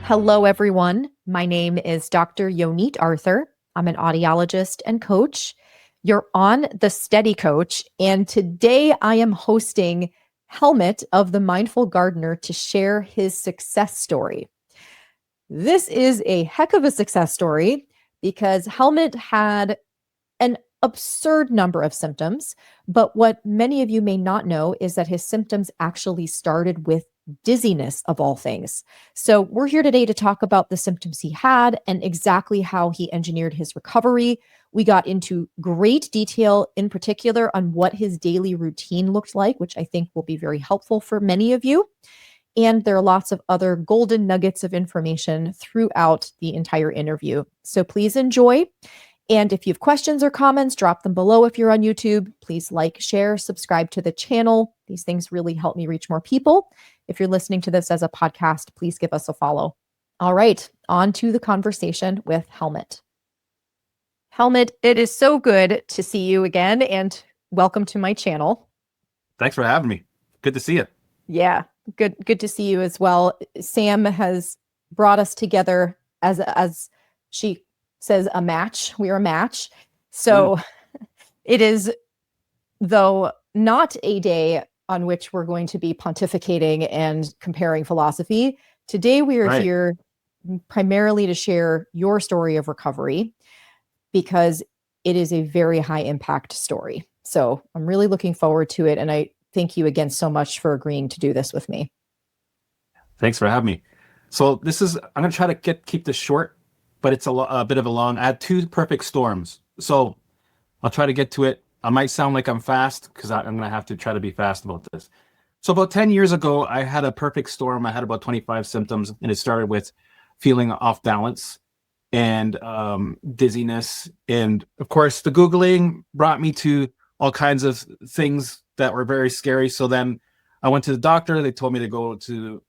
Hello, everyone. My name is Dr. Yonit Arthur. I'm an audiologist and coach. You're on the Steady Coach, and today I am hosting Helmut of the Mindful Gardener to share his success story. This is a heck of a success story because Helmut had an absurd number of symptoms, but what many of you may not know is that his symptoms actually started with dizziness of all things. So we're here today to talk about the symptoms he had and exactly how he engineered his recovery. We got into great detail, in particular on what his daily routine looked like, which I think will be very helpful for many of you. And there are lots of other golden nuggets of information throughout the entire interview. So please enjoy. And if you have questions or comments, drop them below. If you're on YouTube, please like, share, subscribe to the channel. These things really help me reach more people. If you're listening to this as a podcast, please give us a follow. All right, on to the conversation with Helmut. Helmut, it is so good to see you again, and welcome to my channel. Thanks for having me. Good to see you. Yeah, good to see you as well. Sam has brought us together as she says, a match. We are a match. So it is, though, not a day on which we're going to be pontificating and comparing philosophy. Today, we are here primarily to share your story of recovery because it is a very high impact story. So I'm really looking forward to it. And I thank you again so much for agreeing to do this with me. Thanks for having me. So I'm going to try to keep this short, but it's a bit of a long. I had two perfect storms. So I'll try to get to it. I might sound like I'm fast because I'm going to have to try to be fast about this. So about 10 years ago, I had a perfect storm. I had about 25 symptoms, and it started with feeling off balance and dizziness. And of course, the Googling brought me to all kinds of things that were very scary. So then I went to the doctor. They told me to go to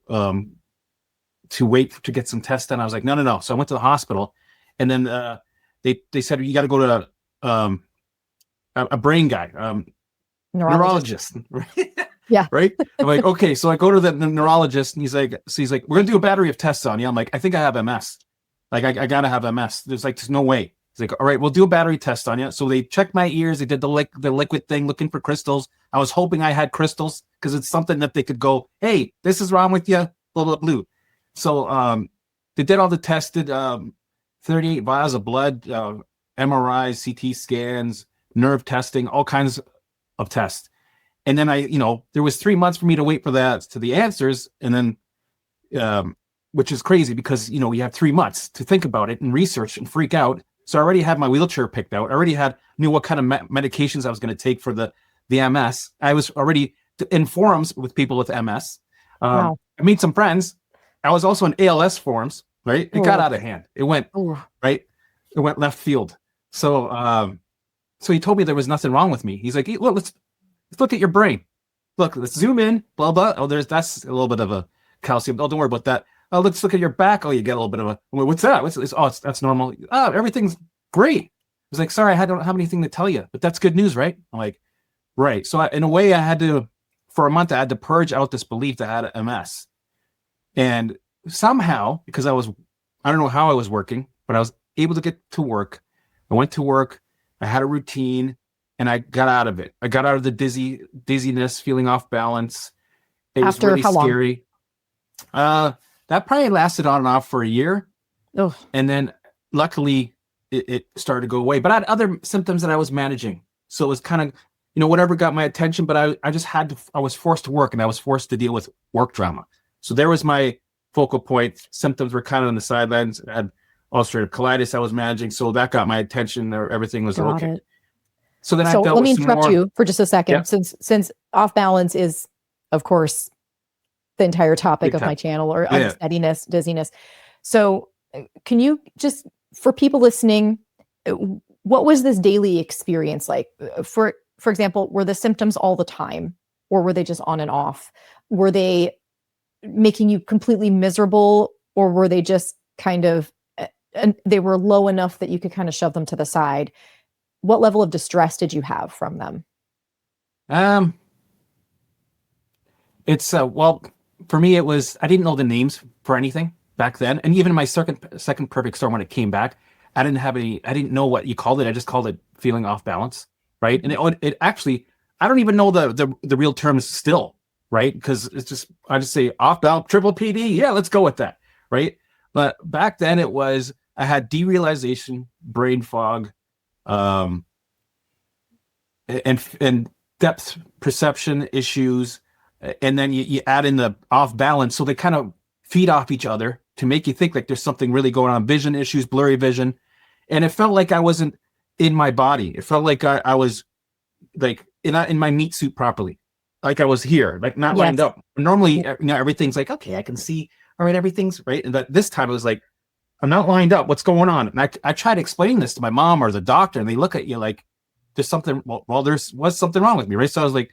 wait to get some tests done. I was like, no. So I went to the hospital, and then they said, you got to go to a brain guy, neurologist. Yeah. Right. I'm like, okay. So I go to the neurologist, and he's like, we're going to do a battery of tests on you. I'm like, I think I have MS. Like, I got to have MS. There's no way. He's like, all right, we'll do a battery test on you. So they checked my ears. They did the liquid thing, looking for crystals. I was hoping I had crystals because it's something that they could go, hey, this is wrong with you, blah, blah, blah. So they did all the tested 38 vials of blood, MRIs, CT scans, nerve testing, all kinds of tests. And then there was 3 months for me to wait for the answers. And then, which is crazy because, you have 3 months to think about it and research and freak out. So I already had my wheelchair picked out. I already knew what kind of medications I was going to take for the MS. I was already in forums with people with MS. Wow. I made some friends. I was also in ALS forums, right? It got out of hand. It went, right? It went left field. So he told me there was nothing wrong with me. He's like, look, let's look at your brain. Look, let's zoom in, blah, blah. Oh, that's a little bit of a calcium. Oh, don't worry about that. Oh, let's look at your back. Oh, you get a little bit of a, what's that? That's normal. Oh, everything's great. I was like, sorry, I don't have anything to tell you, but that's good news, right? I'm like, right. So in a way, for a month, I had to purge out this belief that I had MS. And somehow, because I don't know how I was working, but I was able to get to work. I went to work. I had a routine, and I got out of it. I got out of the dizziness, feeling off balance. It was really scary. That probably lasted on and off for a year. Oh. And then luckily it started to go away. But I had other symptoms that I was managing. So it was kind of, whatever got my attention, but I was forced to work, and I was forced to deal with work drama. So there was my focal point. Symptoms were kind of on the sidelines. I had ulcerative colitis I was managing. So that got my attention. Everything was okay. So then let me interrupt you for just a second. Yeah. Since off balance is, of course, the entire topic of my channel, or unsteadiness, dizziness. So can you just, for people listening, what was this daily experience like? For example, were the symptoms all the time, or were they just on and off? Were they making you completely miserable, or were they just kind of, and they were low enough that you could kind of shove them to the side? What level of distress did you have from them? It's well, for me, it was, I didn't know the names for anything. back then. And even in my second perfect storm, when it came back, I didn't know what you called it. I just called it feeling off balance. Right. And it actually, I don't even know the real terms still. Right. Because I just say off balance, triple PD. Yeah, let's go with that. Right. But back then I had derealization, brain fog, and depth perception issues. And then you add in the off balance. So they kind of feed off each other to make you think like there's something really going on. Vision issues, blurry vision. And it felt like I wasn't in my body. It felt like I was like in my meat suit properly. Like I was here, like not lined up. Normally, everything's like, okay, I can see. All right, everything's right. And this time it was like, I'm not lined up. What's going on? And I try to explain this to my mom or the doctor, and they look at you like there's something. Well, there was something wrong with me, right? So I was like,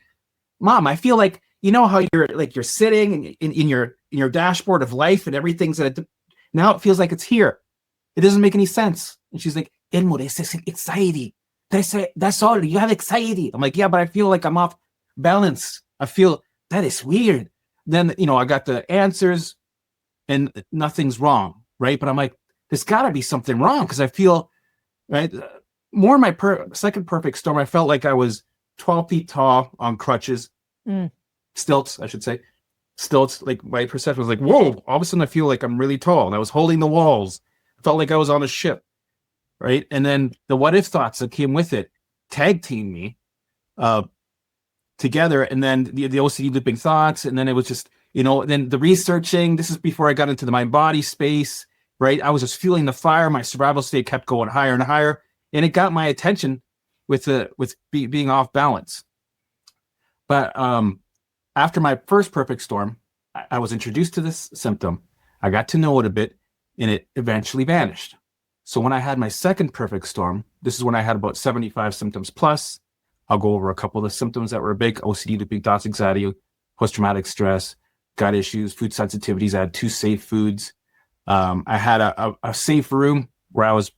Mom, I feel like, you know how you're sitting in your dashboard of life and everything's now it feels like it's here. It doesn't make any sense. And she's like, Helmut, it's anxiety. That's all. You have anxiety. I'm like, yeah, but I feel like I'm off balance. I feel that is weird. Then, I got the answers and nothing's wrong, right? But I'm like, there's got to be something wrong because I feel, right, more in my second perfect storm, I felt like I was 12 feet tall on crutches, stilts, I should say. Stilts, like my perception was like, whoa, all of a sudden I feel like I'm really tall and I was holding the walls. I felt like I was on a ship, right? And then the what if thoughts that came with it tag teamed me together. And then the OCD looping thoughts. And then it was just, then the researching, this is before I got into the mind body space, right? I was just feeling the fire. My survival state kept going higher and higher. And it got my attention with being off balance. But after my first perfect storm, I was introduced to this symptom. I got to know it a bit, and it eventually vanished. So when I had my second perfect storm, this is when I had about 75 symptoms plus. I'll go over a couple of the symptoms that were big: OCD, looping thoughts, anxiety, post-traumatic stress, gut issues, food sensitivities. I had 2 safe foods. I had a safe room where I was,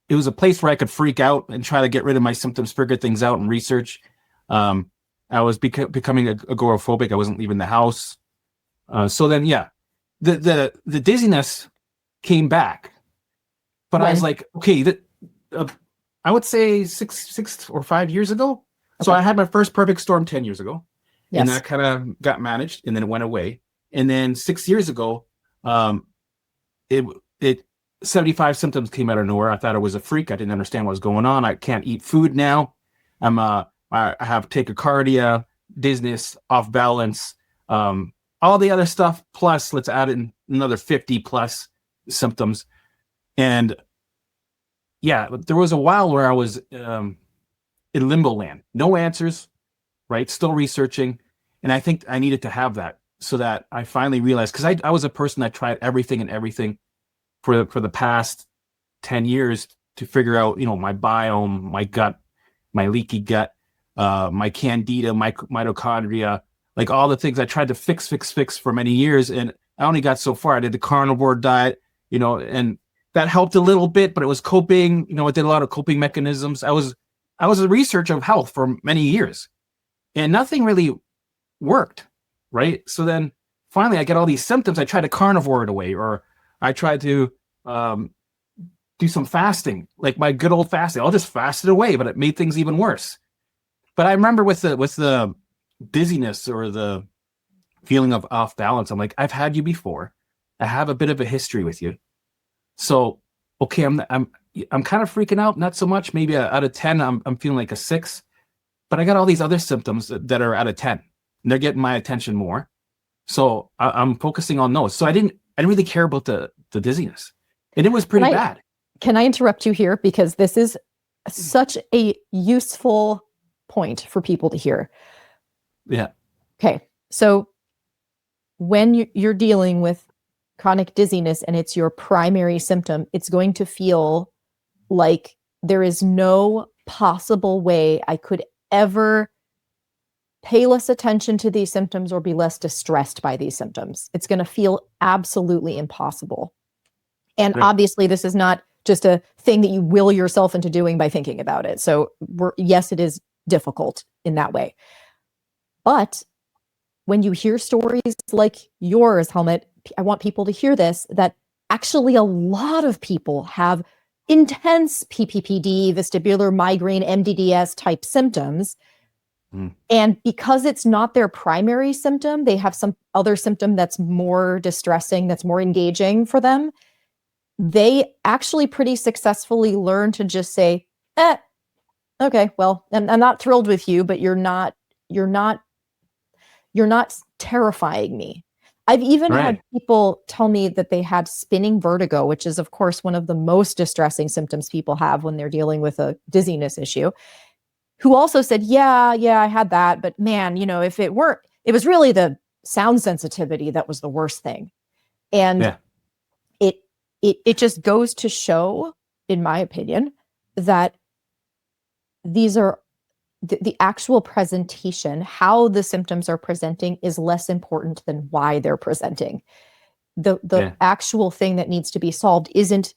it was a place where I could freak out and try to get rid of my symptoms, figure things out and research. I was becoming agoraphobic. I wasn't leaving the house. So then, the dizziness came back, but I was like, okay, I would say 6 or 5 years ago. Okay. So I had my first perfect storm 10 years ago, and that kind of got managed, and then it went away. And then 6 years ago, it 75 symptoms came out of nowhere. I thought I was a freak. I didn't understand what was going on. I can't eat food now. I have tachycardia, dizziness, off balance, all the other stuff. Plus, let's add in another 50 plus symptoms. And there was a while where I was in limbo land, no answers, right? Still researching. And I think I needed to have that so that I finally realized, because I was a person that tried everything for the past 10 years to figure out, my biome, my gut, my leaky gut, my candida, my mitochondria, like all the things I tried to fix for many years. And I only got so far. I did the carnivore diet, and that helped a little bit, but it was coping, I did a lot of coping mechanisms. I was a researcher of health for many years and nothing really worked. Right. So then finally I get all these symptoms. I tried to carnivore it away, or I tried to do some fasting, like my good old fasting. I'll just fast it away, but it made things even worse. But I remember with the dizziness or the feeling of off balance, I'm like, I've had you before. I have a bit of a history with you. So, okay, I'm kind of freaking out, not so much. Maybe out of 10, I'm feeling like a 6. But I got all these other symptoms that are out of 10. And they're getting my attention more. So I'm focusing on those. So I didn't really care about the dizziness. And it was pretty bad. Can I interrupt you here? Because this is such a useful point for people to hear. Yeah. Okay. So when you're dealing with chronic dizziness and it's your primary symptom, it's going to feel like there is no possible way I could ever pay less attention to these symptoms or be less distressed by these symptoms. It's going to feel absolutely impossible. And obviously, this is not just a thing that you will yourself into doing by thinking about it. So yes, it is difficult in that way. But when you hear stories like yours, Helmut, I want people to hear this, that actually a lot of people have intense PPPD, vestibular migraine, MDDS type symptoms. And because it's not their primary symptom, they have some other symptom that's more distressing, that's more engaging for them. They actually pretty successfully learn to just say, okay, well, I'm not thrilled with you, but you're not terrifying me. I've even had people tell me that they had spinning vertigo, which is, of course, one of the most distressing symptoms people have when they're dealing with a dizziness issue, who also said, yeah, I had that. But man, if it was really the sound sensitivity that was the worst thing. And it just goes to show, in my opinion, that these are the actual presentation, how the symptoms are presenting is less important than why they're presenting. The actual thing that needs to be solved isn't,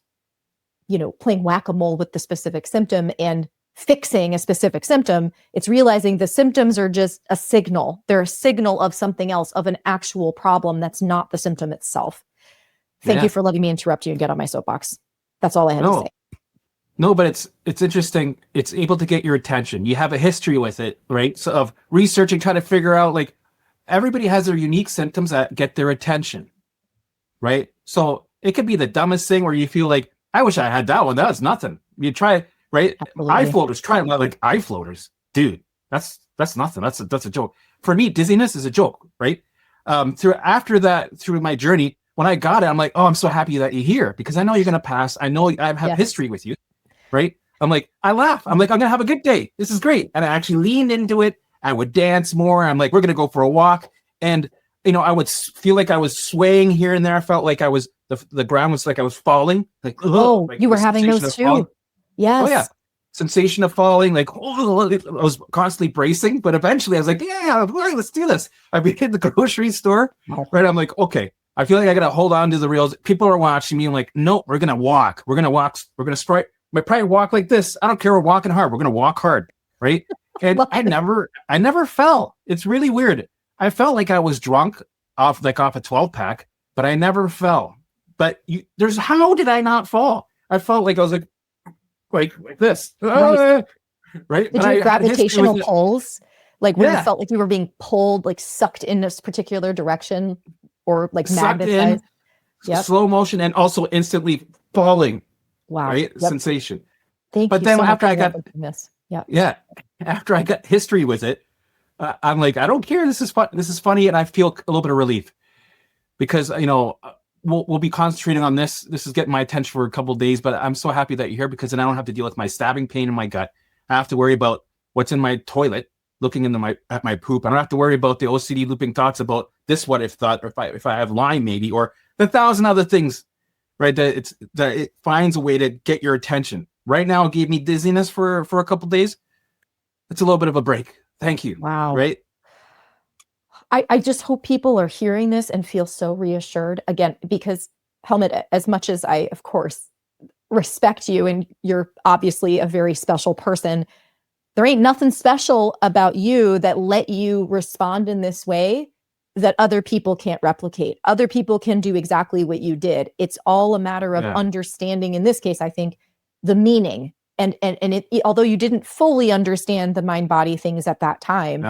playing whack-a-mole with the specific symptom and fixing a specific symptom. It's realizing the symptoms are just a signal. They're a signal of something else, of an actual problem that's not the symptom itself. Thank you for letting me interrupt you and get on my soapbox. That's all I had to say. No, but it's interesting. It's able to get your attention. You have a history with it, right? So of researching, trying to figure out, like, everybody has their unique symptoms that get their attention, right? So it could be the dumbest thing where you feel like, I wish I had that one. That's nothing. You try, right? Absolutely. Eye floaters, try like eye floaters, dude. That's nothing. That's a joke. For me, dizziness is a joke, right? Through my journey, when I got it, I'm like, oh, I'm so happy that you're here because I know you're gonna pass. I know I have history with you. Right? I'm like, I laugh. I'm like, I'm going to have a good day. This is great. And I actually leaned into it. I would dance more. I'm like, we're going to go for a walk. And, I would feel like I was swaying here and there. I felt like the ground was like I was falling. Like, like you were having those too. Falling. Yes. Oh, yeah. Sensation of falling. Like, I was constantly bracing. But eventually I was like, yeah, let's do this. I'd be in the grocery store. Right? I'm like, okay. I feel like I got to hold on to the rails. People are watching me. I'm like, no, we're going to walk. We're going to walk. We're going to strike. We probably walk like this. I don't care. We're walking hard. We're going to walk hard. Right. And I never fell. It's really weird. I felt like I was drunk off a 12 pack, but I never fell. But how did I not fall? I felt like I was like this. Right. Did you gravitational pulls? Like when you felt like you were being pulled, like sucked in this particular direction or like magnetized? Slow motion and also instantly falling. Wow. Right? Yep. Sensation. Thank but you then so after I got this. After I got history with it, I'm like, I don't care. This is fun. This is funny. And I feel a little bit of relief because, we'll be concentrating on this. This is getting my attention for a couple of days, but I'm so happy that you're here because then I don't have to deal with my stabbing pain in my gut. I have to worry about what's in my toilet, looking at my poop. I don't have to worry about the OCD looping thoughts about this what if thought, or if I have Lyme maybe, or the 1,000 other things. Right, that it finds a way to get your attention. Right now, it gave me dizziness for a couple of days. It's a little bit of a break. Thank you. Wow. Right. I just hope people are hearing this and feel so reassured again, because Helmut, as much as I, of course, respect you and you're obviously a very special person, there ain't nothing special about you that let you respond in this way that other people can't replicate. Other people can do exactly what you did. It's all a matter of understanding, in this case, I think, the meaning. And although you didn't fully understand the mind-body things at that time.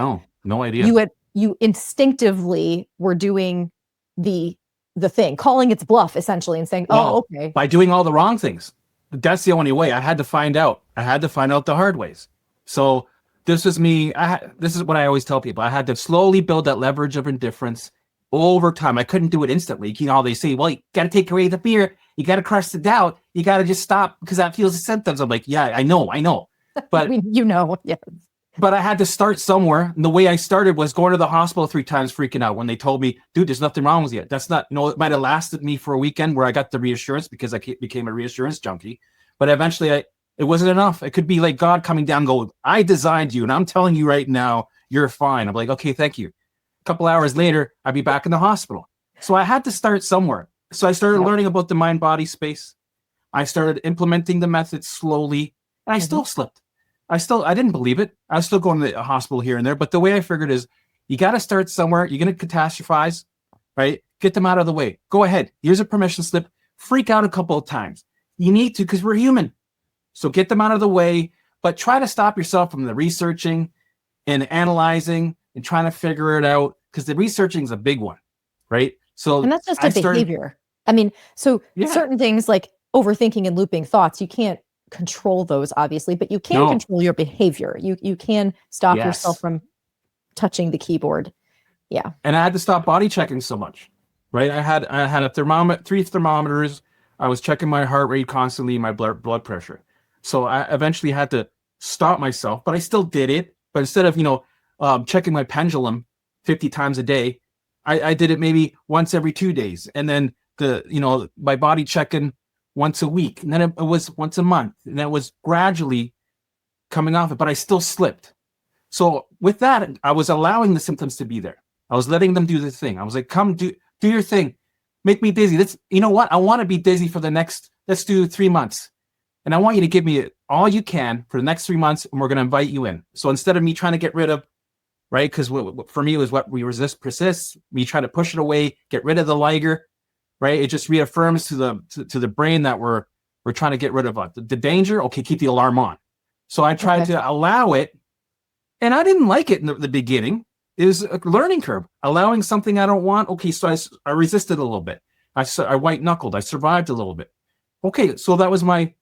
No idea. You instinctively were doing the thing, calling its bluff, essentially, and saying, okay. By doing all the wrong things. That's the only way. I had to find out. The hard ways. So this is me. This is what I always tell people. I had to slowly build that leverage of indifference over time. I couldn't do it instantly. They say, well, you got to take away the fear. You got to crush the doubt. You got to just stop because that feels the symptoms. I'm like, yeah, I know. But yes. But I had to start somewhere. And the way I started was going to the hospital 3 times, freaking out when they told me, dude, there's nothing wrong with you. That's not, it might have lasted me for a weekend where I got the reassurance because I became a reassurance junkie. But eventually it wasn't enough. It could be like God coming down going, I designed you and I'm telling you right now, you're fine. I'm like, okay, thank you. A couple hours later, I'd be back in the hospital. So I had to start somewhere. So I started learning about the mind-body space. I started implementing the method slowly, and I still slipped. I didn't believe it. I was still going to the hospital here and there. But the way I figured is you got to start somewhere. You're going to catastrophize, right? Get them out of the way. Go ahead. Here's a permission slip. Freak out a couple of times. You need to, because we're human. So get them out of the way, but try to stop yourself from the researching and analyzing and trying to figure it out, because the researching is a big one, right? So, and that's just a behavior. I mean, so certain things like overthinking and looping thoughts, you can't control those, obviously, but you can control your behavior. You can stop yourself from touching the keyboard. Yeah. And I had to stop body checking so much, right? I had a thermometer, 3 thermometers. I was checking my heart rate constantly, my blood pressure. So I eventually had to stop myself, but I still did it. But instead of, checking my pendulum 50 times a day, I did it maybe once every 2 days. And then my body checking once a week. And then it was once a month. And that was gradually coming off it, but I still slipped. So with that, I was allowing the symptoms to be there. I was letting them do the thing. I was like, come do your thing. Make me dizzy. You know what? I want to be dizzy for the next, let's do 3 months. And I want you to give me all you can for the next 3 months, and we're going to invite you in. So instead of me trying to get rid of, right, because for me it was what we resist persists, we try to push it away, get rid of the liger, right? It just reaffirms to the brain that we're trying to get rid of the danger. Okay, keep the alarm on. So I tried to allow it, and I didn't like it in the beginning. It was a learning curve, allowing something I don't want. Okay, so I resisted a little bit. I white knuckled. I survived a little bit. Okay, so that was my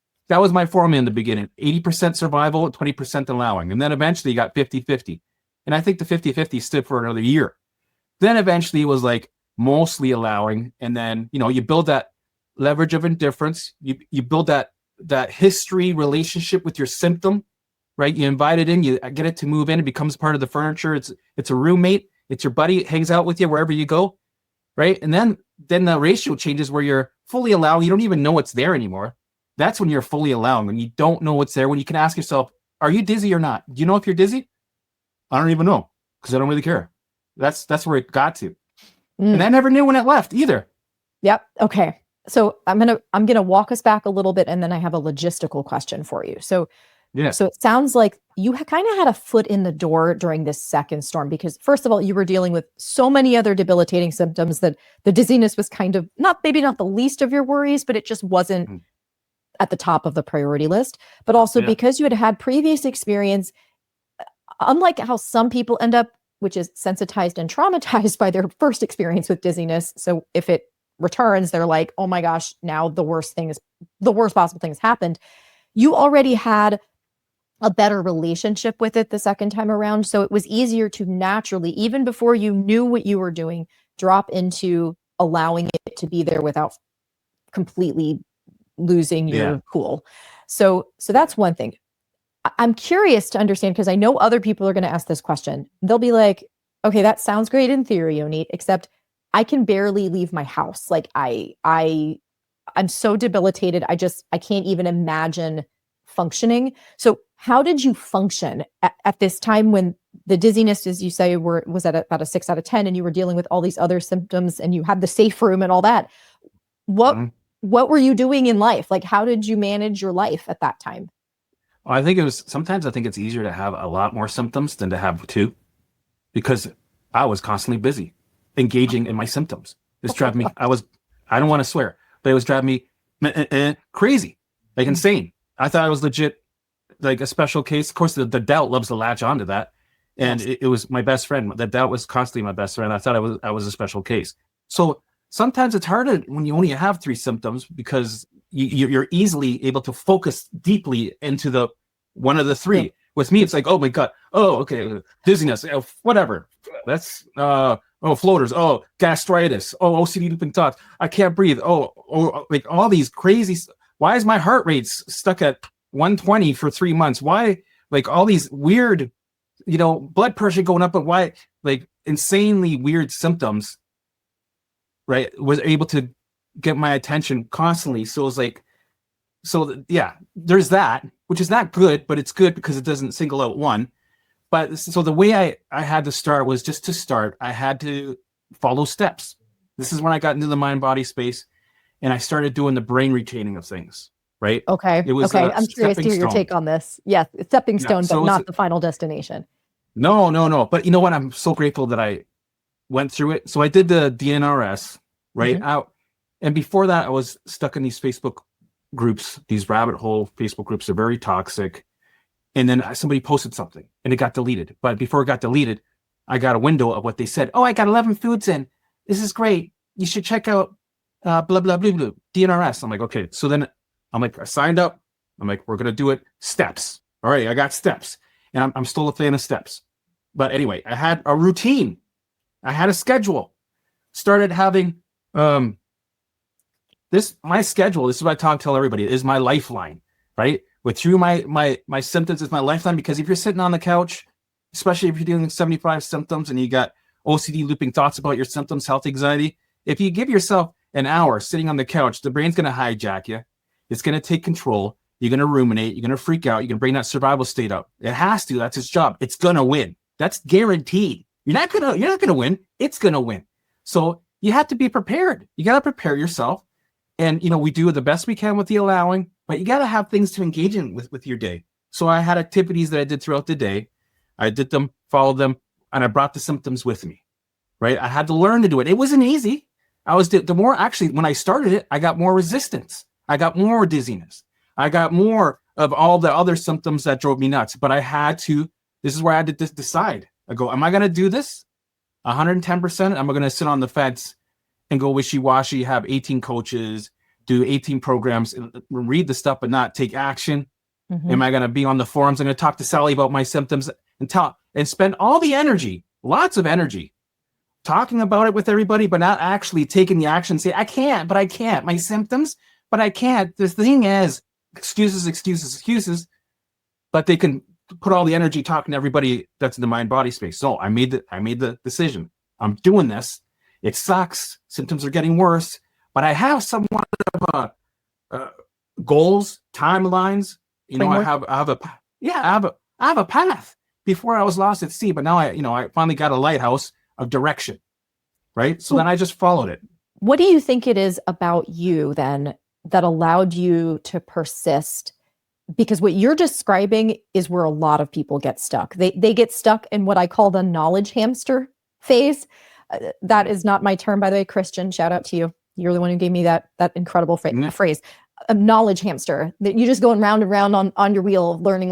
formula in the beginning: 80% survival, 20% allowing, and then eventually you got 50-50. And I think the 50-50 stood for another year. Then eventually it was like mostly allowing, and then you build that leverage of indifference. You build that history relationship with your symptom, right? You invite it in, you get it to move in, it becomes part of the furniture. It's a roommate, it's your buddy, it hangs out with you wherever you go, right? And then the ratio changes where you're fully allowing. You don't even know it's there anymore. That's when you're fully allowing, when you don't know what's there, when you can ask yourself, are you dizzy or not? Do you know if you're dizzy? I don't even know, because I don't really care. That's where it got to. And I never knew when it left either. Yep. Okay. So I'm gonna walk us back a little bit, and then I have a logistical question for you. So it sounds like you kind of had a foot in the door during this second storm, because first of all, you were dealing with so many other debilitating symptoms that the dizziness was kind of maybe not the least of your worries, but it just wasn't at the top of the priority list. But also because you had previous experience, unlike how some people end up, which is sensitized and traumatized by their first experience with dizziness. So if it returns, they're like, oh my gosh, now the worst possible things happened. You already had a better relationship with it the second time around. So it was easier to naturally, even before you knew what you were doing, drop into allowing it to be there without completely losing your cool. So that's one thing. I'm curious to understand, because I know other people are going to ask this question. They'll be like, okay, that sounds great in theory, Yonit, except I can barely leave my house. Like I'm so debilitated. I can't even imagine functioning. So how did you function at this time when the dizziness, as you say, was at about a 6 out of 10, and you were dealing with all these other symptoms, and you had the safe room and all that? What were you doing in life? Like, how did you manage your life at that time? Sometimes I think it's easier to have a lot more symptoms than to have 2, because I was constantly busy engaging in my symptoms. This drove me, I don't want to swear, but it was driving me crazy, like insane. I thought I was legit, like a special case. Of course, the doubt loves to latch onto that. And it was my best friend. The doubt was constantly my best friend. I thought I was a special case. So sometimes it's harder when you only have 3 symptoms, because you're easily able to focus deeply into the one of the 3. Yeah. With me, it's like, oh my God, oh, okay, dizziness, whatever. That's floaters, gastritis, OCD looping thoughts, I can't breathe, like all these crazy. Why is my heart rate stuck at 120 for 3 months? Why, like all these weird, blood pressure going up, but why, like insanely weird symptoms, right? Was able to get my attention constantly. So it was like, there's that, which is not good, but it's good because it doesn't single out one. But so the way I had to start was just to start, I had to follow steps. This is when I got into the mind-body space, and I started doing the brain retaining of things, right? Okay. It was I'm curious to hear your take on this. Yes, stepping stone, but not the final destination. No. But you know what? I'm so grateful that I went through it. So I did the DNRS, right? And before that, I was stuck in these Facebook groups, these rabbit hole Facebook groups. They're very toxic. And then somebody posted something and it got deleted. But before it got deleted, I got a window of what they said. Oh, I got 11 foods in. This is great. You should check out blah, blah, blah, blah, DNRS. I'm like, okay. So then I'm like, I signed up. I'm like, we're going to do it steps. All right. I got steps. And I'm still a fan of steps. But anyway, I had a routine. I had a schedule. Started having my schedule. This is what I tell everybody, is my lifeline, right? Through my symptoms is my lifeline, because if you're sitting on the couch, especially if you're doing 75 symptoms and you got OCD looping thoughts about your symptoms, health anxiety, if you give yourself an hour sitting on the couch, the brain's going to hijack you. It's going to take control. You're going to ruminate. You're going to freak out. You're going to bring that survival state up. It has to. That's its job. It's going to win. That's guaranteed. You're not going to win. It's going to win. So you have to be prepared. You got to prepare yourself. And, we do the best we can with the allowing, but you got to have things to engage in with your day. So I had activities that I did throughout the day. I did them, followed them, and I brought the symptoms with me, right? I had to learn to do it. It wasn't easy. The more, actually, when I started it, I got more resistance. I got more dizziness. I got more of all the other symptoms that drove me nuts. But I had to, this is where I had to decide. I go, am I going to do this 110%? Am I going to sit on the fence and go wishy-washy, have 18 coaches, do 18 programs, and read the stuff but not take action? Am I going to be on the forums? I'm going to talk to Sally about my symptoms and spend all the energy, lots of energy, talking about it with everybody, but not actually taking the action. Say, I can't. My symptoms, but I can't. The thing is, excuses, but they can put all the energy talking to everybody that's in the mind-body space. So I made the decision. I'm doing this. It sucks. Symptoms are getting worse, but I have somewhat of goals, timelines. I have a path. Before I was lost at sea, but now I finally got a lighthouse of direction, right? So then I just followed it. What do you think it is about you then that allowed you to persist? Because what you're describing is where a lot of people get stuck. They get stuck in what I call the knowledge hamster phase. That is not my term, by the way. Christian, shout out to you. You're the one who gave me that incredible phrase. A knowledge hamster, that you're just going round and round on your wheel, learning,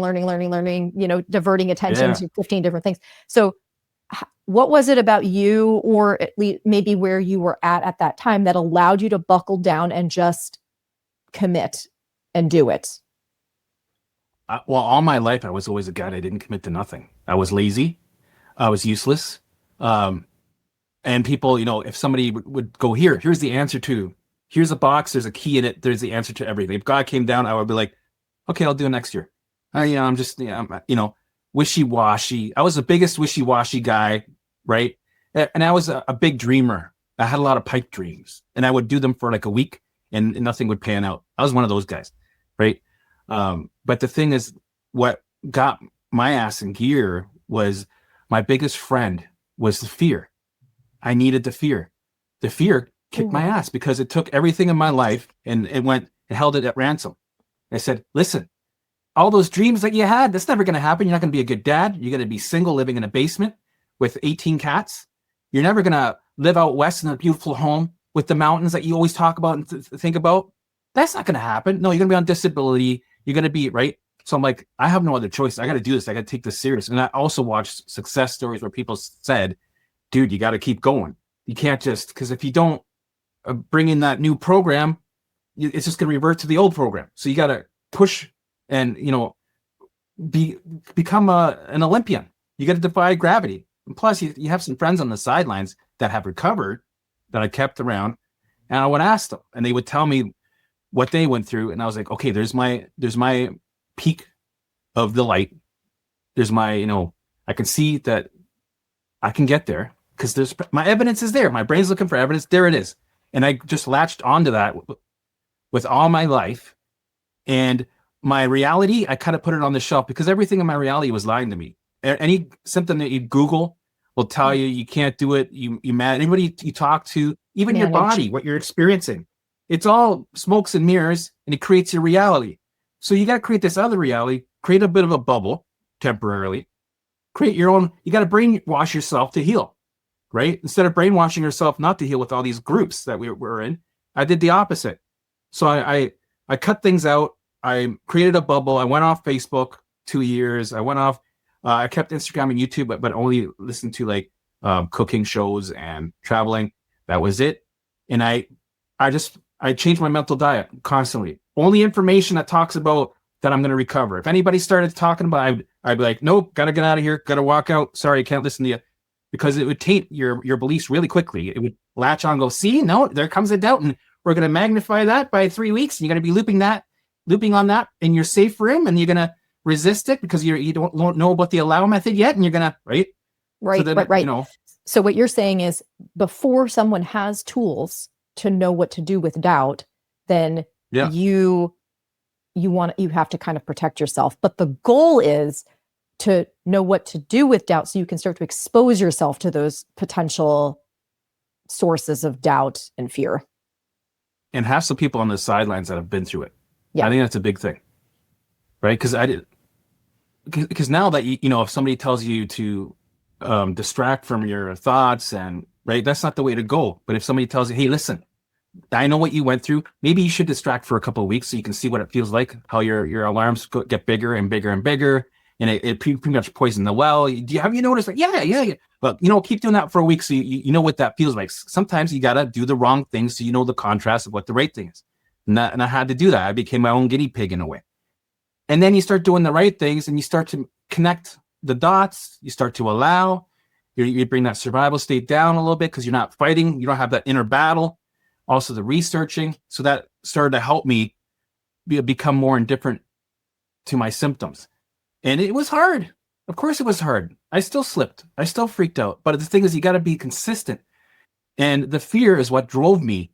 diverting attention to 15 different things. So what was it about you, or at least maybe where you were at that time, that allowed you to buckle down and just commit and do it? Well, all my life, I was always a guy that didn't commit to nothing. I was lazy. I was useless. And people, if somebody would go, here's the answer to, here's a box, there's a key in it, there's the answer to everything. If God came down, I would be like, okay, I'll do it next year. I'm just, wishy-washy. I was the biggest wishy-washy guy, right? And I was a big dreamer. I had a lot of pipe dreams, and I would do them for like a week, and nothing would pan out. I was one of those guys, right? But the thing is, what got my ass in gear was my biggest friend was the fear. I needed the fear. The fear kicked my ass because it took everything in my life and it went and held it at ransom. I said, listen, all those dreams that you had, that's never going to happen. You're not going to be a good dad. You're going to be single, living in a basement with 18 cats. You're never going to live out west in a beautiful home with the mountains that you always talk about and think about. That's not going to happen. No, you're going to be on disability. You're going to be, right? So I'm like, I have no other choice. I got to do this. I got to take this serious. And I also watched success stories where people said, dude, you got to keep going. You can't just, because if you don't bring in that new program, it's just going to revert to the old program. So you got to push and, become an Olympian. You got to defy gravity. And plus, you have some friends on the sidelines that have recovered that I kept around. And I would ask them, and they would tell me what they went through. And I was like, okay, there's my peak of the light. There's my, I can see that I can get there because there's my evidence is there. My brain's looking for evidence. There it is. And I just latched onto that with all my life. And my reality, I kind of put it on the shelf because everything in my reality was lying to me. Any symptom that you Google will tell you you can't do it. You anybody you talk to, even your body, what you're experiencing, it's all smokes and mirrors, and it creates your reality. So you got to create this other reality, create a bit of a bubble temporarily, create your own. You got to brainwash yourself to heal. right? Instead of brainwashing yourself not to heal with all these groups that we were in, I did the opposite. So I cut things out. I created a bubble. I went off Facebook 2 years. I went off. I kept Instagram and YouTube, but only listened to like cooking shows and traveling. That was it. And I changed my mental diet constantly. Only information that talks about that I'm going to recover. If anybody started talking about, I'd be like, nope, gotta get out of here, gotta walk out. Sorry, I can't listen to you, because it would taint your beliefs really quickly. It would latch on, and go, see, no, there comes a doubt, and we're going to magnify that by 3 weeks, and you're going to be looping on that in your safe room, and you're going to resist it because you don't know about the allow method yet, and you're going to right. So then, right. So what you're saying is, before someone has tools to know what to do with doubt, then you have to kind of protect yourself. But the goal is to know what to do with doubt, so you can start to expose yourself to those potential sources of doubt and fear. And have some people on the sidelines that have been through it. Yeah. I think that's a big thing, right? Because now that if somebody tells you to distract from your thoughts, and right, that's not the way to go. But if somebody tells you, hey, listen, I know what you went through, maybe you should distract for a couple of weeks so you can see what it feels like, how your alarms get bigger and bigger and bigger, and it pretty much poisoned the well. Have you noticed? Like, yeah. But keep doing that for a week so you know what that feels like. Sometimes you gotta do the wrong thing so you know the contrast of what the right thing is. And I had to do that. I became my own guinea pig in a way. And then you start doing the right things, and you start to connect the dots. You start to allow. You bring that survival state down a little bit because you're not fighting. You don't have that inner battle. Also the researching. So that started to help me become more indifferent to my symptoms. And it was hard. Of course it was hard. I still slipped. I still freaked out. But the thing is, you got to be consistent. And the fear is what drove me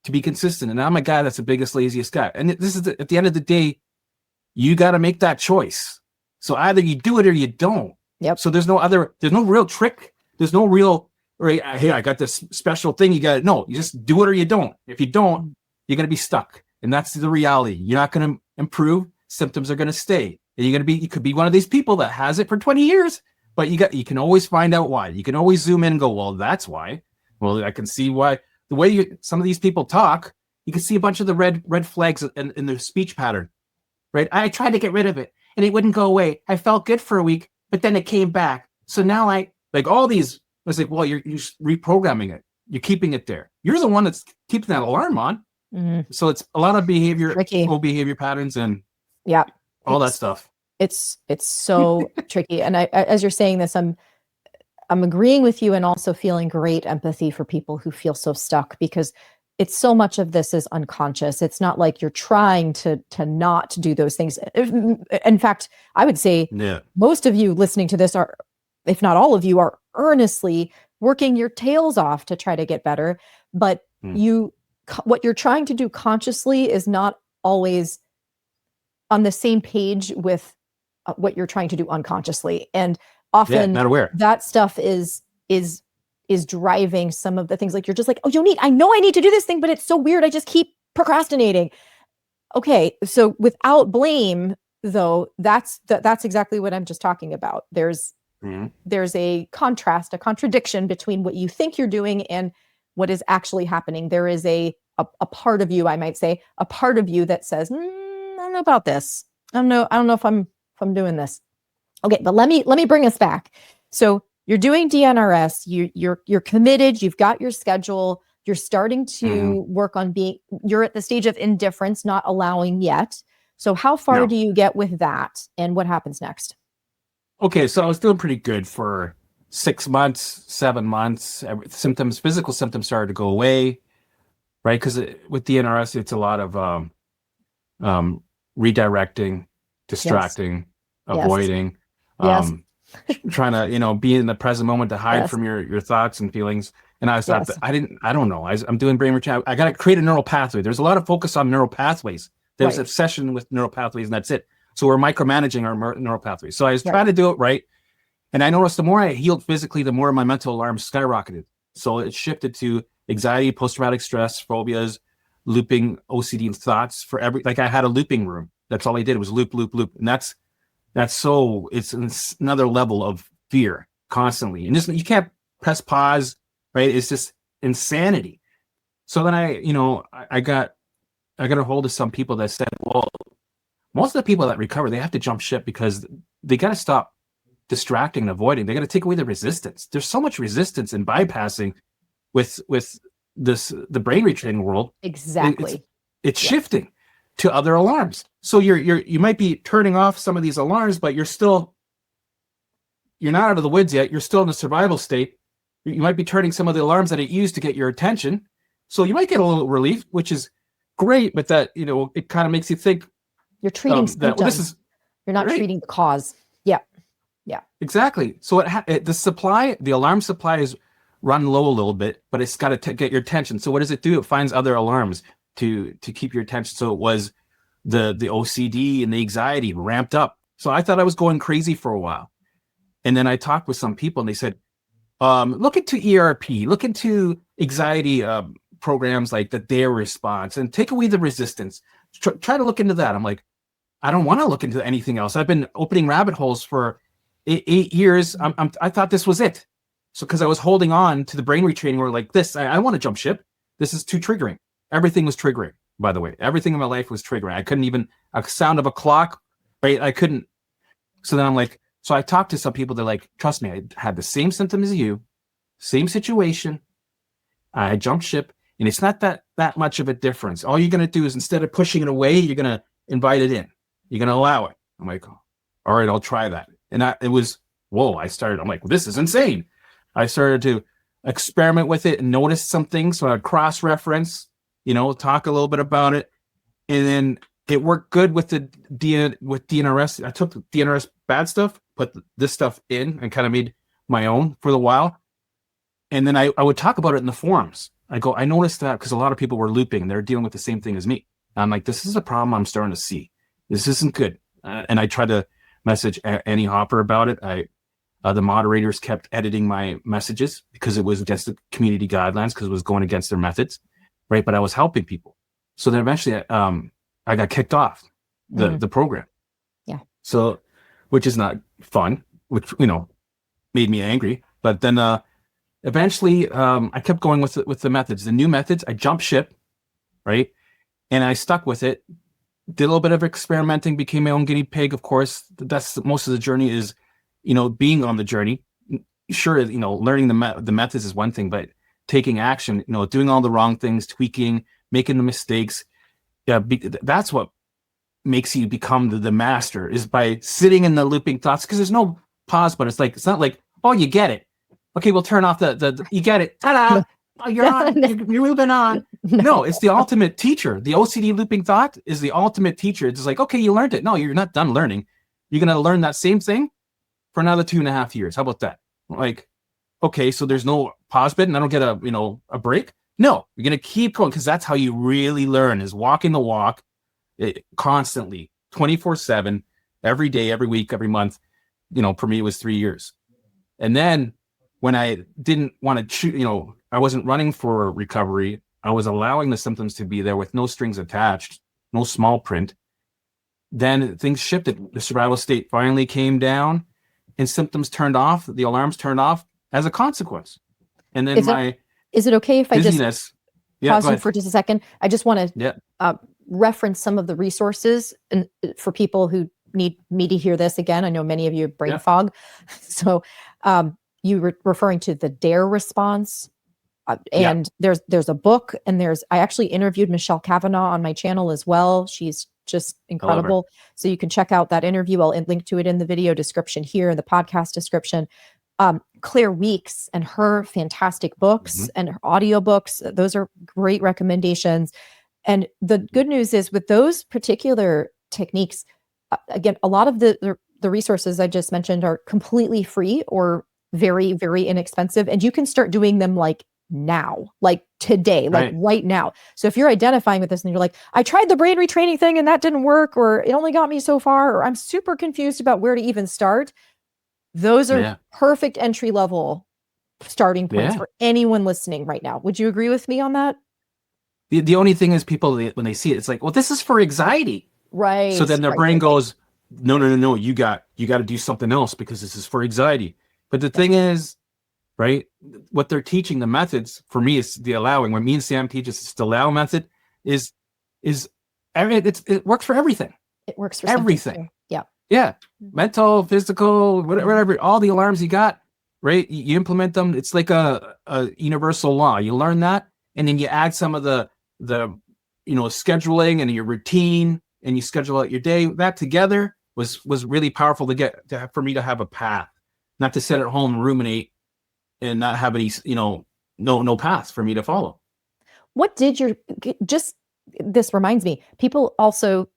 to be consistent. And I'm a guy that's the biggest, laziest guy. And this is at the end of the day, you got to make that choice. So either you do it or you don't. Yep. So there's no real trick. There's no real, right, hey, I got this special thing. You just do it or you don't. If you don't, you're going to be stuck. And that's the reality. You're not going to improve. Symptoms are going to stay. And you could be one of these people that has it for 20 years, but you can always find out why. You can always zoom in and go, well, that's why. Well, I can see why. The way some of these people talk, you can see a bunch of the red flags in their speech pattern, right? I tried to get rid of it and it wouldn't go away. I felt good for a week, but then it came back. So now all these, I was like, well, you're reprogramming it. You're keeping it there. You're the one that's keeping that alarm on. Mm-hmm. So it's a lot of old behavior patterns and all that stuff. It's so tricky. And I, as you're saying this, I'm agreeing with you, and also feeling great empathy for people who feel so stuck, because it's so much of this is unconscious. It's not like you're trying to not do those things. In fact, I would say most of you listening to this are, if not all of you, are earnestly working your tails off to try to get better. But what you're trying to do consciously is not always on the same page with what you're trying to do unconsciously. And often not aware. That stuff is driving some of the things. Like, you're just like, oh, Yonit, I know I need to do this thing, but it's so weird. I just keep procrastinating. Okay. So without blame, though, that's exactly what I'm just talking about. There's a contradiction between what you think you're doing and what is actually happening. There is a part of you, I might say, a part of you that says, I don't know about this. I don't know if I'm doing this. Okay, but let me bring us back. So you're doing DNRS, you're committed, you've got your schedule, you're starting to work on you're at the stage of indifference, not allowing yet. So how far do you get with that, and what happens next? Okay, so I was doing pretty good for 6 months, 7 months. Physical symptoms started to go away, right? Because with DNRS, it's a lot of redirecting, distracting, avoiding, trying to, be in the present moment to hide from your thoughts and feelings. And I thought, I don't know. I'm doing brain retrieval. I got to create a neural pathway. There's a lot of focus on neural pathways. There's obsession with neural pathways, and that's it. So we're micromanaging our neural pathways. So I was trying to do it right. And I noticed the more I healed physically, the more my mental alarms skyrocketed. So it shifted to anxiety, post-traumatic stress, phobias, looping OCD thoughts like I had a looping room. That's all I did was loop. And it's another level of fear constantly. And you can't press pause, right? It's just insanity. So then I got a hold of some people that said, well, most of the people that recover, they have to jump ship because they got to stop distracting and avoiding. They got to take away the resistance. There's so much resistance in bypassing with the brain retraining world. Exactly. It's shifting to other alarms. So you might be turning off some of these alarms, but you're not out of the woods yet. You're still in the survival state. You might be turning some of the alarms that it used to get your attention. So you might get a little relief, which is great, but that, it kind of makes you think you're treating symptoms. You're not right. treating the cause. Yeah. Yeah. Exactly. So the alarm supply is run low a little bit, but it's got to get your attention. So what does it do? It finds other alarms to keep your attention. So it was the OCD and the anxiety ramped up. So I thought I was going crazy for a while. And then I talked with some people and they said, look into ERP, look into anxiety programs like the DARE response and take away the resistance. Try to look into that. I'm like, I don't want to look into anything else. I've been opening rabbit holes for 8 years. I thought this was it. So because I was holding on to the brain retraining or like this, I want to jump ship. This is too triggering. Everything was triggering, by the way. Everything in my life was triggering. I couldn't even, a sound of a clock, right? I couldn't. So then I'm like, so I talked to some people. They're like, trust me, I had the same symptoms as you, same situation. I jumped ship, and it's not that much of a difference. All you're going to do is instead of pushing it away, you're going to invite it in. You're going to allow it. I'm like, all right, I'll try that. And I'm like, well, this is insane. I started to experiment with it and notice some things. So I'd cross-reference, talk a little bit about it. And then it worked good with with DNRS. I took the DNRS bad stuff, put this stuff in and kind of made my own for a while. And then I would talk about it in the forums. I noticed that because a lot of people were looping and they're dealing with the same thing as me. And I'm like, this is a problem I'm starting to see. This isn't good. And I tried to message Annie Hopper about it. The moderators kept editing my messages because it was against the community guidelines because it was going against their methods, right? But I was helping people. So then eventually I got kicked off the program. Yeah. So, which is not fun, which, made me angry. But then eventually I kept going with the methods. The new methods, I jumped ship, right? And I stuck with it. Did a little bit of experimenting, became my own guinea pig. Of course, that's most of the journey is, being on the journey. Sure, learning the methods is one thing, but taking action, doing all the wrong things, tweaking, making the mistakes. Yeah, that's what makes you become the master, is by sitting in the looping thoughts, because there's no pause, but it's not like, oh, you get it. Okay, we'll turn off the you get it. Ta-da! Oh, you're on. You're moving on. No, it's the ultimate teacher. The OCD looping thought is the ultimate teacher. It's like, okay, you learned it. No, you're not done learning. You're going to learn that same thing for another 2.5 years. How about that? Like, okay, so there's no pause button. I don't get a break. No, you're going to keep going, because that's how you really learn, is walking the walk constantly, 24/7, every day, every week, every month. For me, it was 3 years. And then when I didn't want to I wasn't running for recovery. I was allowing the symptoms to be there with no strings attached, no small print. Then things shifted. The survival state finally came down and symptoms turned off. The alarms turned off as a consequence. And then is it okay if I dizziness, just pause you for just a second? I just want to reference some of the resources and for people who need me to hear this again. I know many of you have brain fog. So you were referring to the DARE response. And there's a book, and I actually interviewed Michelle Cavanaugh on my channel as well. She's just incredible. So you can check out that interview. I'll link to it in the video description here, in the podcast description. Claire Weeks and her fantastic books and her audiobooks. Those are great recommendations. And the good news is, with those particular techniques, again, a lot of the resources I just mentioned are completely free or very, very inexpensive. And you can start doing them like now, like today, like right now. So if you're identifying with this and you're like, I tried the brain retraining thing and that didn't work, or it only got me so far, or I'm super confused about where to even start, those are perfect entry level starting points for anyone listening right now. Would you agree with me on that? The only thing is, people, when they see it, it's like, well, this is for anxiety. Right. So then their brain goes, no, you got to do something else because this is for anxiety. But the thing is, right? What they're teaching, the methods for me is the allowing. When me and Sam teach us, the allow method is it works for everything. It works for everything. Yeah. Yeah. Mental, physical, whatever, all the alarms you got, right? You implement them. It's like a universal law. You learn that, and then you add some of the scheduling and your routine, and you schedule out your day. That together was really powerful for me to have a path, not to sit at home and ruminate and not have any, no path for me to follow. What did this reminds me, people also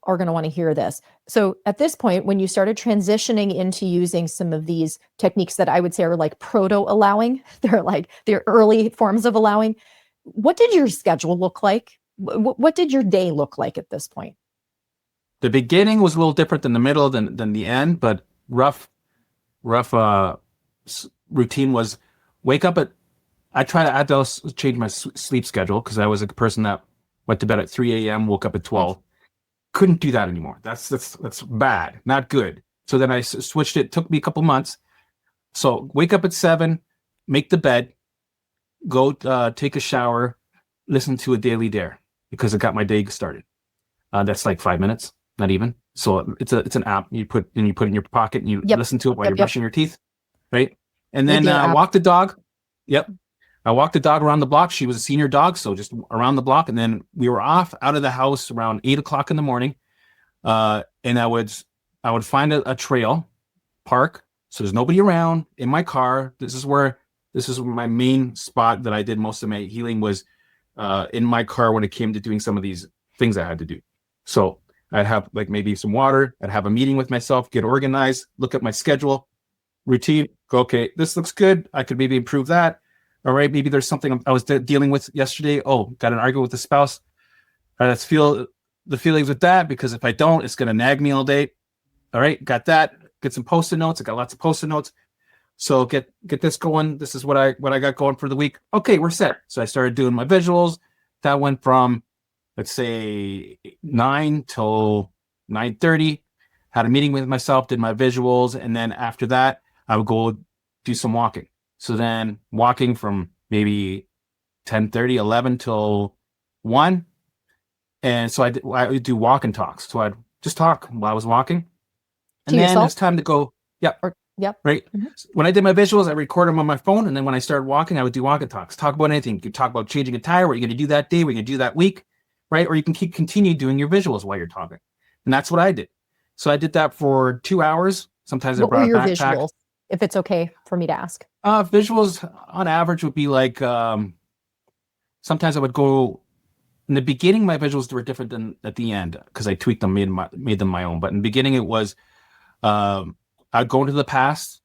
are going to want to hear this. So at this point, when you started transitioning into using some of these techniques that I would say are like proto-allowing, they're early forms of allowing, what did your schedule look like? What did your day look like at this point? The beginning was a little different than the middle than the end, but rough routine was wake up I try to change my sleep schedule because I was a person that went to bed at 3 a.m., woke up at 12. Couldn't do that anymore. That's bad, not good. So then I switched it. Took me a couple months. So wake up at 7, make the bed, go take a shower, listen to a daily dare because it got my day started. That's like 5 minutes, not even. So it's an app you put in your pocket and you listen to it while you're brushing your teeth, right? And then walk the dog. Yep. I walked the dog around the block. She was a senior dog, so just around the block. And then we were off out of the house around 8 o'clock in the morning. And I would find a trail, park. So there's nobody around in my car. This is my main spot that I did most of my healing was in my car when it came to doing some of these things I had to do. So I'd have like maybe some water. I'd have a meeting with myself, get organized, look at my schedule, routine, go, okay, this looks good. I could maybe improve that. All right, maybe there's something I was dealing with yesterday. Oh, got an argument with the spouse. All right, let's feel the feelings with that because if I don't, it's going to nag me all day. All right, got that. Get some Post-it notes. I got lots of Post-it notes. So get this going. This is what I got going for the week. Okay, we're set. So I started doing my visuals. That went from, let's say, 9 till 9:30. Had a meeting with myself, did my visuals, and then after that, I would go do some walking. So then walking from maybe 10:30, 11 till 1. And so I would do walk and talks. So I'd just talk while I was walking. And then it's time to go. Yep. Right. Mm-hmm. When I did my visuals, I record them on my phone. And then when I started walking, I would do walk and talks. Talk about anything. You could talk about changing a tire. What you're going to do that day. What you're going to do that week. Right. Or you can continue doing your visuals while you're talking. And that's what I did. So I did that for 2 hours. Sometimes I brought a backpack. Visuals, if it's okay for me to ask. Visuals on average would be like, sometimes I would go in the beginning, my visuals were different than at the end because I tweaked them, made them my own. But in the beginning it was, I'd go into the past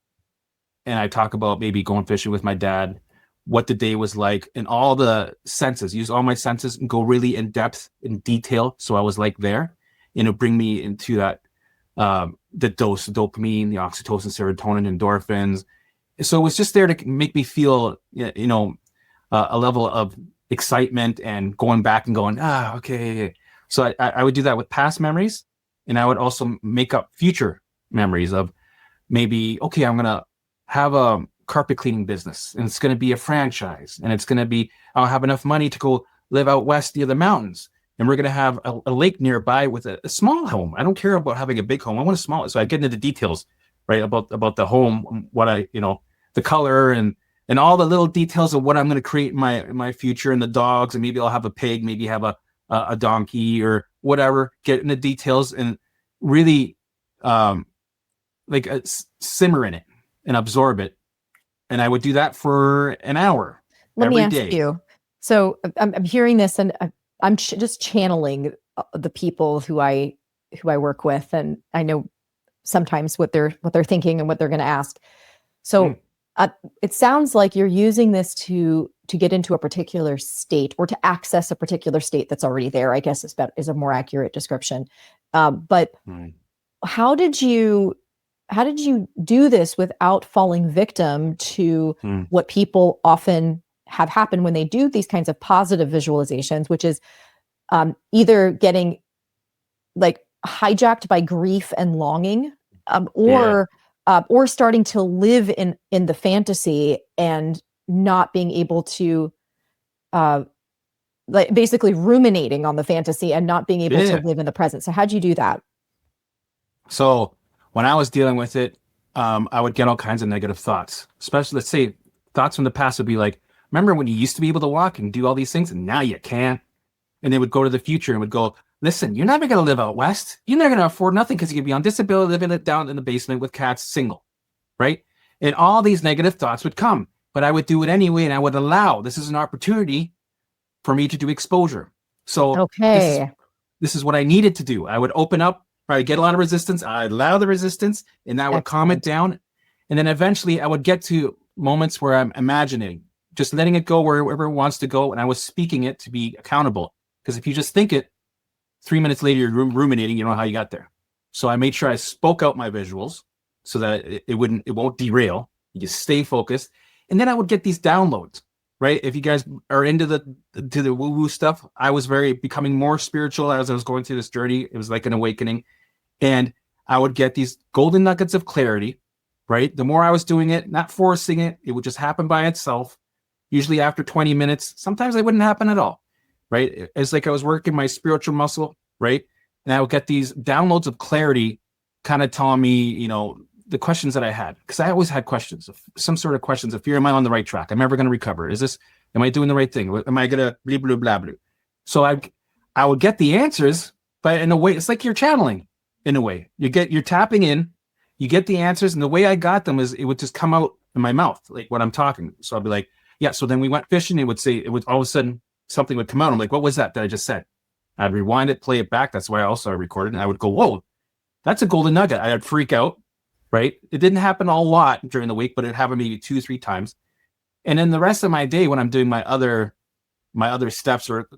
and I talk about maybe going fishing with my dad, what the day was like and all the senses, use all my senses and go really in depth, in detail. So I was like there, and it'll bring me into that, the dose of dopamine, the oxytocin, serotonin, endorphins. So it was just there to make me feel, a level of excitement and going back and going, okay. So I would do that with past memories, and I would also make up future memories of maybe, okay, I'm going to have a carpet cleaning business and it's going to be a franchise and it's going to be, I'll have enough money to go live out west near the mountains. And we're going to have a lake nearby with a small home. I don't care about having a big home. I want a small. So I get into the details, right, about the home, what the color and all the little details of what I'm going to create in my future, and the dogs, and maybe I'll have a pig, maybe have a donkey or whatever. Get in the details and really simmer in it and absorb it. And I would do that for an hour. Let me ask you. So I'm hearing this, and I'm just channeling the people who I work with, and I know sometimes what they're thinking and what they're going to ask. So it sounds like you're using this to get into a particular state or to access a particular state that's already there, I guess is a more accurate description. But how did you do this without falling victim to what people often have happen when they do these kinds of positive visualizations, which is either getting like hijacked by grief and longing, or or starting to live in the fantasy and not being able to, like basically ruminating on the fantasy and not being able to live in the present. So how'd you do that? So when I was dealing with it, I would get all kinds of negative thoughts, especially, let's say, thoughts from the past would be like, remember when you used to be able to walk and do all these things and now you can't? And they would go to the future and would go, listen, you're never going to live out west. You're never going to afford nothing because you're going to be on disability, living down in the basement with cats, single, right? And all these negative thoughts would come, but I would do it anyway. And I would allow, this is an opportunity for me to do exposure. So this is what I needed to do. I would open up, I would get a lot of resistance. I'd allow the resistance and I would calm it down. And then eventually I would get to moments where I'm imagining, just letting it go wherever it wants to go. And I was speaking it to be accountable. Because if you just think it, 3 minutes later, you're ruminating, you don't know how you got there. So I made sure I spoke out my visuals so that it won't derail. You just stay focused. And then I would get these downloads, right? If you guys are into the woo-woo stuff, I was becoming more spiritual as I was going through this journey. It was like an awakening. And I would get these golden nuggets of clarity, right? The more I was doing it, not forcing it, it would just happen by itself. Usually after 20 minutes, sometimes it wouldn't happen at all. Right? It's like I was working my spiritual muscle, right? And I would get these downloads of clarity kind of telling me, the questions that I had. Because I always had questions, some sort of questions of fear. Am I on the right track? Am I ever going to recover? Am I doing the right thing? Am I going to blah, blah, blah, blah? So I would get the answers, but in a way, it's like you're channeling in a way. You're tapping in, you get the answers. And the way I got them is it would just come out in my mouth, like when I'm talking. So I'd be like, yeah, so then we went fishing. It would all of a sudden, something would come out. I'm like, what was that I just said? I'd rewind it, play it back. That's why I recorded. And I would go, whoa, that's a golden nugget. I'd freak out, right? It didn't happen a lot during the week, but it happened maybe 2-3 times. And then the rest of my day, when I'm doing my other steps or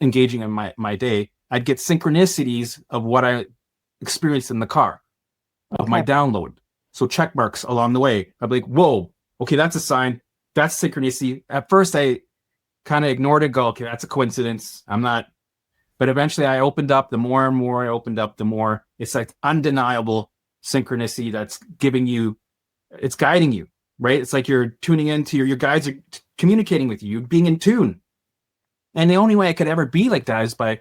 engaging in my day, I'd get synchronicities of what I experienced in the car, of my download. So check marks along the way. I'd be like, whoa, okay, that's a sign. That's synchronicity. At first, I kind of ignored it, go, okay, that's a coincidence. I'm not. But eventually I opened up. The more and more I opened up, the more it's like undeniable synchronicity that's it's guiding you, right? It's like you're tuning into your guides are communicating with you, being in tune. And the only way I could ever be like that is by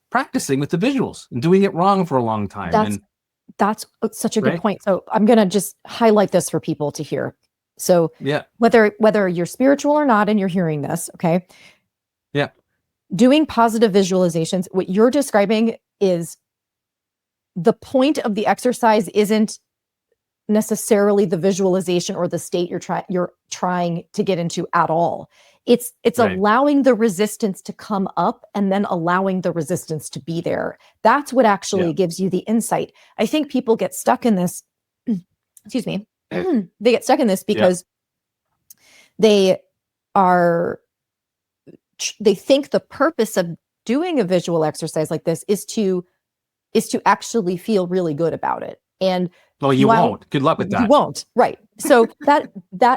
practicing with the visuals and doing it wrong for a long time. That's such a good point. So I'm going to just highlight this for people to hear. So whether you're spiritual or not, and you're hearing this, okay? Yeah. Doing positive visualizations, what you're describing is the point of the exercise isn't necessarily the visualization or the state you're trying to get into at all. It's allowing the resistance to come up and then allowing the resistance to be there. That's what actually gives you the insight. I think people get stuck in this, excuse me, they get stuck in this because they think the purpose of doing a visual exercise like this is to actually feel really good about it. And you won't. Good luck with that. You won't. Right. So that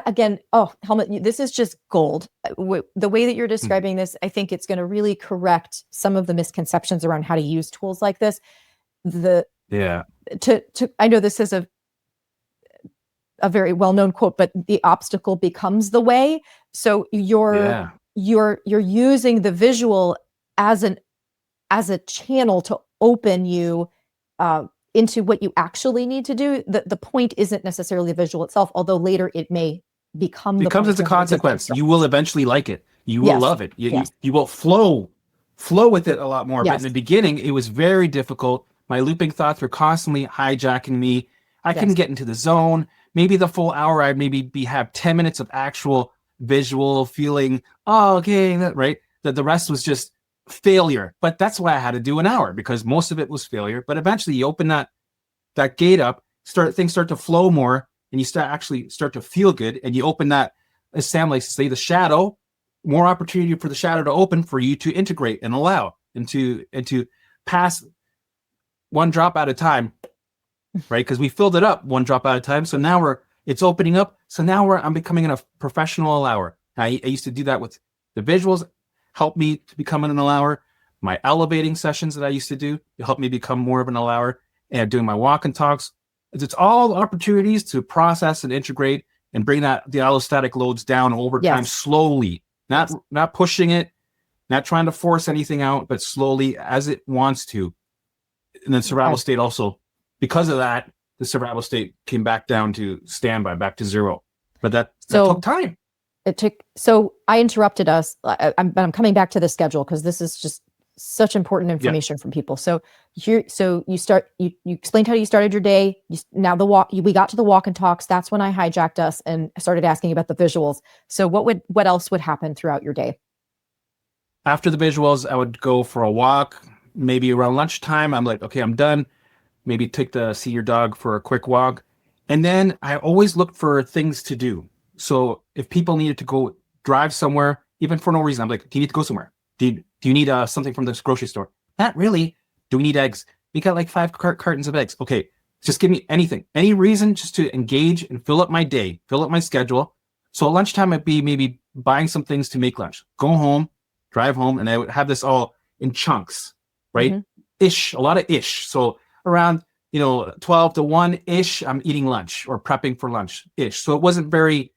again, Helmut, this is just gold. The way that you're describing this, I think it's going to really correct some of the misconceptions around how to use tools like this. I know this is a very well-known quote, but the obstacle becomes the way. So you're using the visual as a channel to open you into what you actually need to do. The point isn't necessarily the visual itself, although later it may becomes as a consequence. You will eventually like it. You will love it. You will flow with it a lot more. But in the beginning, it was very difficult. My looping thoughts were constantly hijacking me. I couldn't get into the zone. Maybe the full hour, I'd have 10 minutes of actual visual feeling. Oh, okay, right. The rest was just failure. But that's why I had to do an hour, because most of it was failure. But eventually you open that gate up, things start to flow more, and you start to feel good. And you open that, as Sam likes to say, the shadow, more opportunity for the shadow to open for you to integrate and allow and to pass one drop at a time, right? Because we filled it up one drop at a time. So now it's opening up. So now I'm becoming a professional allower. I used to do that with the visuals, help me to become an allower. My elevating sessions that I used to do, it helped me become more of an allower. And doing my walk and talks, It's all opportunities to process and integrate and bring the allostatic loads down over time slowly, not pushing it, not trying to force anything out, but slowly as it wants to. And then survival state also, because of that, the survival state came back down to standby, back to zero. But that took time. So I interrupted us. I'm coming back to the schedule because this is just such important information from people. So you explained how you started your day. We got to the walk and talks. That's when I hijacked us and started asking about the visuals. So what else would happen throughout your day? After the visuals, I would go for a walk. Maybe around lunchtime, I'm like, okay, I'm done. Maybe see your dog for a quick walk. And then I always looked for things to do. So if people needed to go drive somewhere, even for no reason, I'm like, do you need to go somewhere? Do you need something from this grocery store? Not really. Do we need eggs? We got like 5 cartons of eggs. Okay, just give me anything, any reason just to engage and fill up my day, fill up my schedule. So at lunchtime, I'd be maybe buying some things to make lunch, go home, drive home, and I would have this all in chunks, right? Mm-hmm. A lot of ish. So around 12 to 1-ish, I'm eating lunch or prepping for lunch-ish. So it wasn't very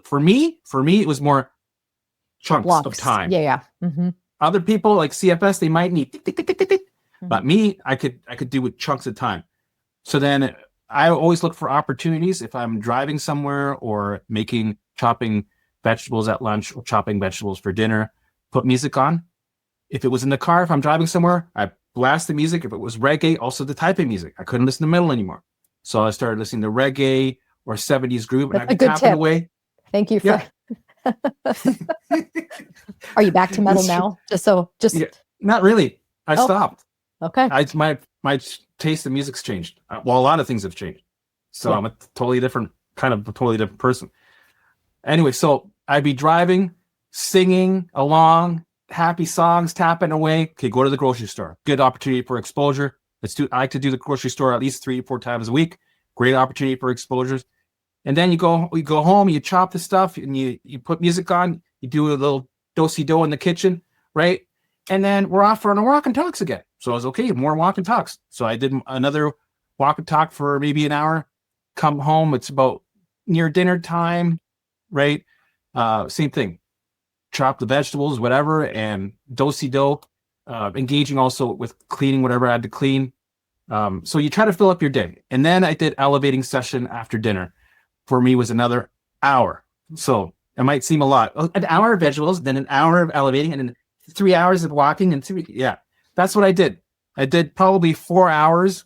for me, it was more chunks blocks of time. Yeah. Mm-hmm. Other people like CFS, they might need mm-hmm. But me, I could do with chunks of time. So then I always look for opportunities if I'm driving somewhere or chopping vegetables at lunch or chopping vegetables for dinner, put music on. If it was in the car, if I'm driving somewhere, I blast the music. If it was reggae, also the type of music. I couldn't listen to metal anymore. So I started listening to reggae or 70s groove, and I'd be tapping away. Thank you for Are you back to metal now? Not really. I stopped. Okay. My taste in music's changed. Well, a lot of things have changed. So I'm a totally different person. Anyway, so I'd be driving, singing along, happy songs, tapping away. Okay, go to the grocery store. Good opportunity for exposure. I like to do the grocery store at least 3-4 times a week. Great opportunity for exposures. And then we go home, you chop the stuff, and you put music on, you do a little do-si-do in the kitchen, right? And then we're off on a walk and talks again. So I was okay, more walk and talks. So I did another walk and talk for maybe an hour, come home, it's about near dinner time, right? Same thing. Chop the vegetables, whatever, and do-si-do, engaging also with cleaning whatever I had to clean. So you try to fill up your day. And then I did elevating session after dinner. For me was another hour. So it might seem a lot. An hour of vegetables, then an hour of elevating, and then 3 hours of walking, and that's what I did. I did probably 4 hours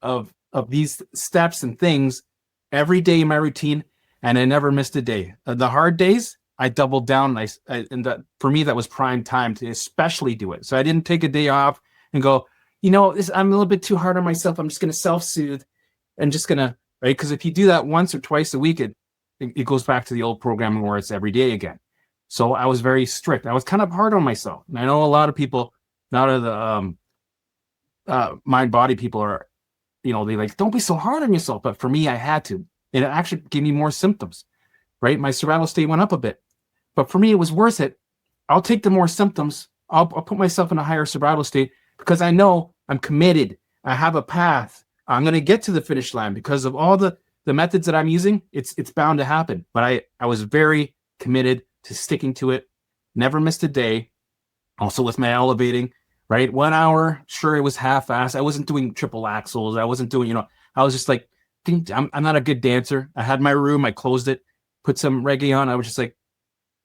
of these steps and things every day in my routine, and I never missed a day. The hard days, I doubled down, and that for me that was prime time to especially do it. So I didn't take a day off and go, I'm a little bit too hard on myself. I'm just going to self-soothe and just going to, right? Because if you do that once or twice a week, it goes back to the old programming where it's every day again. So I was very strict. I was kind of hard on myself. And I know a lot of people, not of the mind-body people are, they like, don't be so hard on yourself. But for me, I had to. And it actually gave me more symptoms, right? My survival state went up a bit. But for me, it was worth it. I'll take the more symptoms. I'll put myself in a higher survival state because I know I'm committed. I have a path. I'm going to get to the finish line because of all the methods that I'm using. It's bound to happen. But I was very committed to sticking to it. Never missed a day. Also with my elevating, right? 1 hour, sure, it was half-assed. I wasn't doing triple axles. I wasn't doing, I was just like, I'm not a good dancer. I had my room. I closed it, put some reggae on. I was just like,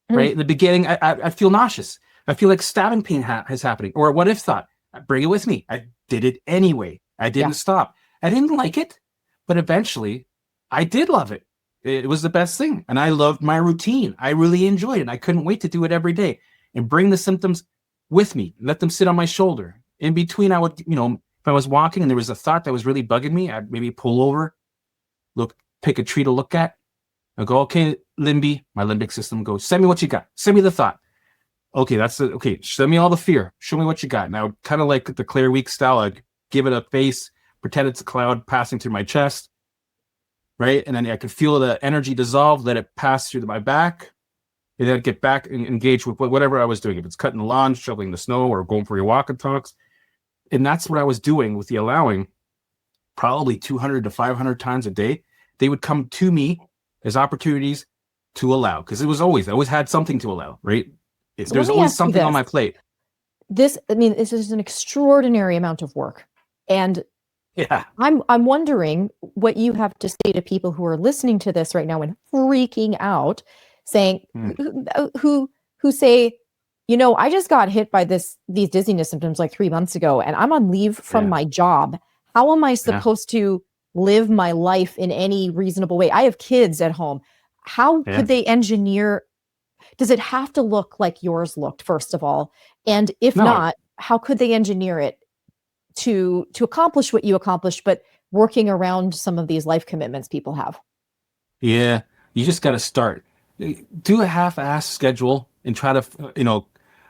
right? In the beginning, I feel nauseous. I feel like stabbing pain is happening. Or what if thought? Bring it with me. I did it anyway. I didn't stop. I didn't like it, but eventually I did love it. It was the best thing. And I loved my routine. I really enjoyed it. I couldn't wait to do it every day and bring the symptoms with me, let them sit on my shoulder. In between, I would, if I was walking and there was a thought that was really bugging me, I'd maybe pull over, pick a tree to look at. I go, okay, my limbic system goes, send me what you got. Send me the thought. Okay, okay. Show me all the fear. Show me what you got. And I would kind of like the Claire Week style. I'd give it a face, pretend it's a cloud passing through my chest, right? And then I could feel the energy dissolve, let it pass through my back, and then get back and engage with whatever I was doing. If it's cutting the lawn, shoveling the snow, or going for your walk and talks. And that's what I was doing with the allowing probably 200 to 500 times a day, they would come to me as opportunities to allow, because I always had something to allow, right? So There's always something on my plate. This is an extraordinary amount of work. And yeah, I'm wondering what you have to say to people who are listening to this right now and freaking out, saying who say, I just got hit by these dizziness symptoms like 3 months ago, and I'm on leave from my job. How am I supposed to live my life in any reasonable way? I have kids at home. How could they engineer? Does it have to look like yours looked, first of all? And if not, how could they engineer it to accomplish what you accomplished, but working around some of these life commitments people have? Yeah, you just got to start. Do a half-ass schedule and try to,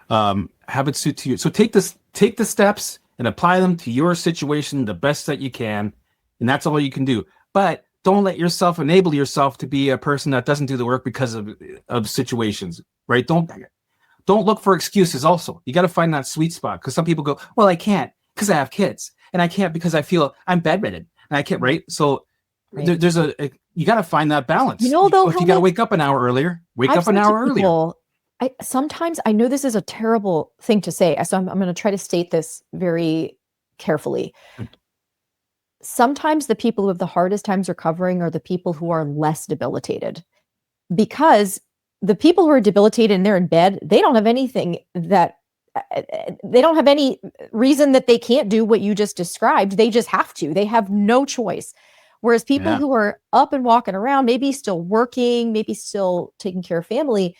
have it suit to you. So take the steps and apply them to your situation the best that you can, and that's all you can do. But don't let yourself enable yourself to be a person that doesn't do the work because of situations, right? Don't look for excuses. Also, you got to find that sweet spot, because some people go, well, I can't because I have kids, and I can't because I feel I'm bedridden, and I can't, right? So there's you got to find that balance. If you got to wake up an hour earlier, wake up an hour earlier. Sometimes I know this is a terrible thing to say, so I'm going to try to state this very carefully. Sometimes the people who have the hardest times recovering are the people who are less debilitated, because the people who are debilitated and they're in bed, they don't have any reason that they can't do what you just described. They just have to. They have no choice. Whereas people who are up and walking around, maybe still working, maybe still taking care of family,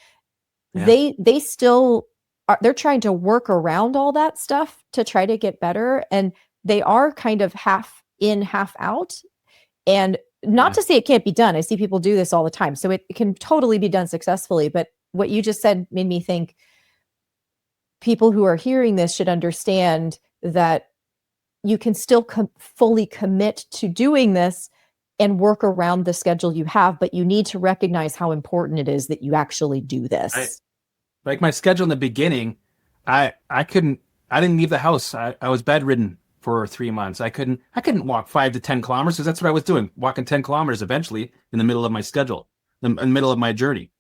they still are, they're trying to work around all that stuff to try to get better. And they are kind of half in, half out. And not to say it can't be done. I see people do this all the time. So it can totally be done successfully. But what you just said made me think people who are hearing this should understand that you can still fully commit to doing this and work around the schedule you have, but you need to recognize how important it is that you actually do this. Like my schedule in the beginning, I didn't leave the house. I was bedridden for 3 months. I couldn't walk 5 to 10 kilometers, because that's what I was doing, walking 10 kilometers eventually in the middle of my schedule, in the middle of my journey.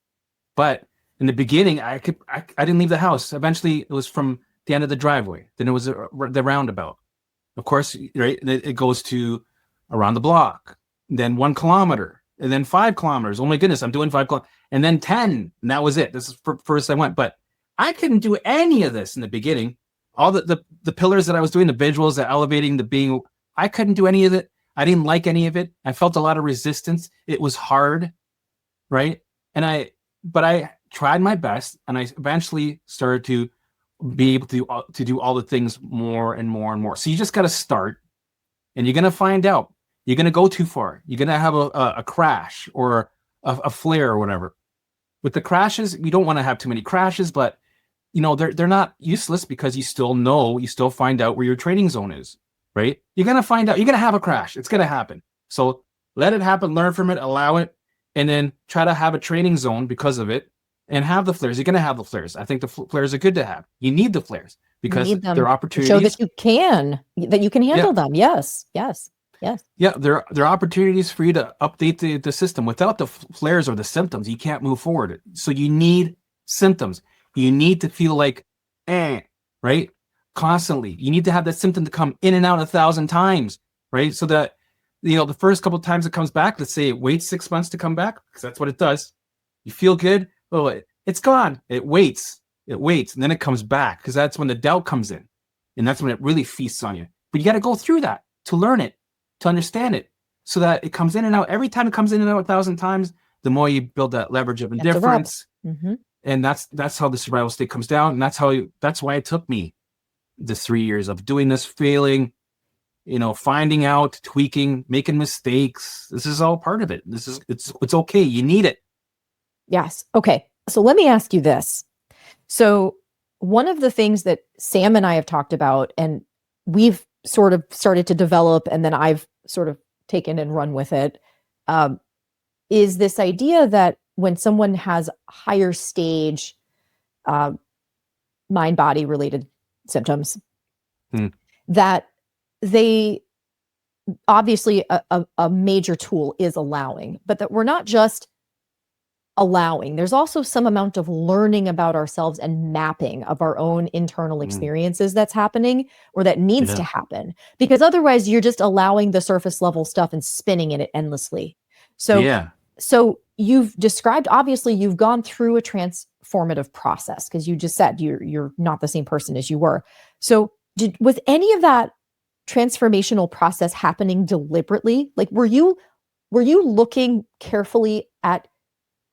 But in the beginning, I didn't leave the house. Eventually, it was from the end of the driveway. Then it was the roundabout. Of course, right? It goes to around the block, then 1 kilometer, and then 5 kilometers. Oh my goodness, I'm doing 5 kilometers, and then 10. And that was it. This is first I went, but I couldn't do any of this in the beginning. All the pillars that I was doing, the visuals, the elevating, the being, I couldn't do any of it. I didn't like any of it. I felt a lot of resistance. It was hard, right? But I tried my best, and I eventually started to be able to do all the things more and more and more. So you just got to start, and you're going to find out. You're going to go too far. You're going to have a crash or a flare or whatever. With the crashes, you don't want to have too many crashes, but they're not useless, because you still find out where your training zone is, right? You're going to find out. You're going to have a crash. It's going to happen. So let it happen, learn from it, allow it, and then try to have a training zone because of it, and have the flares. You're going to have the flares. I think the flares are good to have. You need the flares because they're opportunities. Show that you can handle them. Yes. Yeah, they're opportunities for you to update the system. Without the flares or the symptoms, you can't move forward. So you need symptoms. You need to feel like, right? Constantly. You need to have that symptom to come in and out 1,000 times, right? So that, the first couple of times it comes back, let's say it waits 6 months to come back, because that's what it does. You feel good. Oh, it's gone. It waits, and then it comes back, because that's when the doubt comes in, and that's when it really feasts on you. But you got to go through that to learn it, to understand it, so that it comes in and out. Every time it comes in and out 1,000 times, the more you build that leverage of indifference. And that's how the survival state comes down. And that's why it took me the 3 years of doing this, failing, finding out, tweaking, making mistakes. This is all part of it. It's okay. You need it. Yes. Okay. So let me ask you this. So one of the things that Sam and I have talked about, and we've sort of started to develop, and then I've sort of taken and run with it, is this idea that when someone has higher stage mind-body related symptoms, that they obviously a major tool is allowing, but that we're not just allowing. There's also some amount of learning about ourselves and mapping of our own internal experiences that's happening or that needs to happen, because otherwise you're just allowing the surface level stuff and spinning in it endlessly. So you've described, obviously you've gone through a transformative process, because you just said you're not the same person as you were. So was any of that transformational process happening deliberately? Like, were you looking carefully at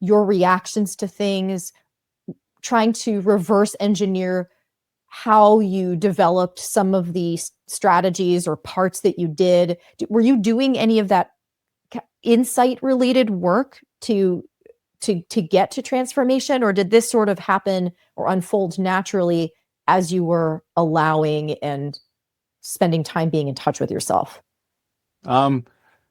your reactions to things, trying to reverse engineer how you developed some of the strategies or parts that you did? Were you doing any of that insight related work to get to transformation, or did this sort of happen or unfold naturally as you were allowing and spending time being in touch with yourself? In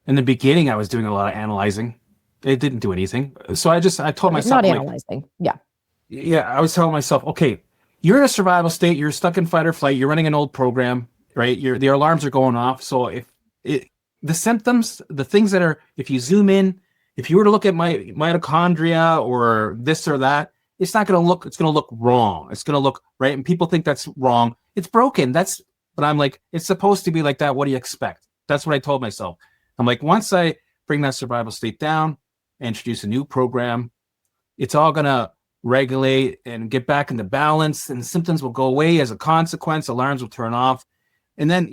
the beginning, I was doing a lot of analyzing. It didn't do anything. So I told myself, not analyzing. I was telling myself, okay, you're in a survival state. You're stuck in fight or flight. You're running an old program, right? The alarms are going off. So the symptoms, the things that are, if you zoom in, if you were to look at my mitochondria or this or that, it's going to look wrong. It's going to look right. And people think that's wrong. It's broken. But I'm like, it's supposed to be like that. What do you expect? That's what I told myself. I'm like, once I bring that survival state down, introduce a new program, it's all going to regulate and get back into balance, and symptoms will go away as a consequence. Alarms will turn off. And then,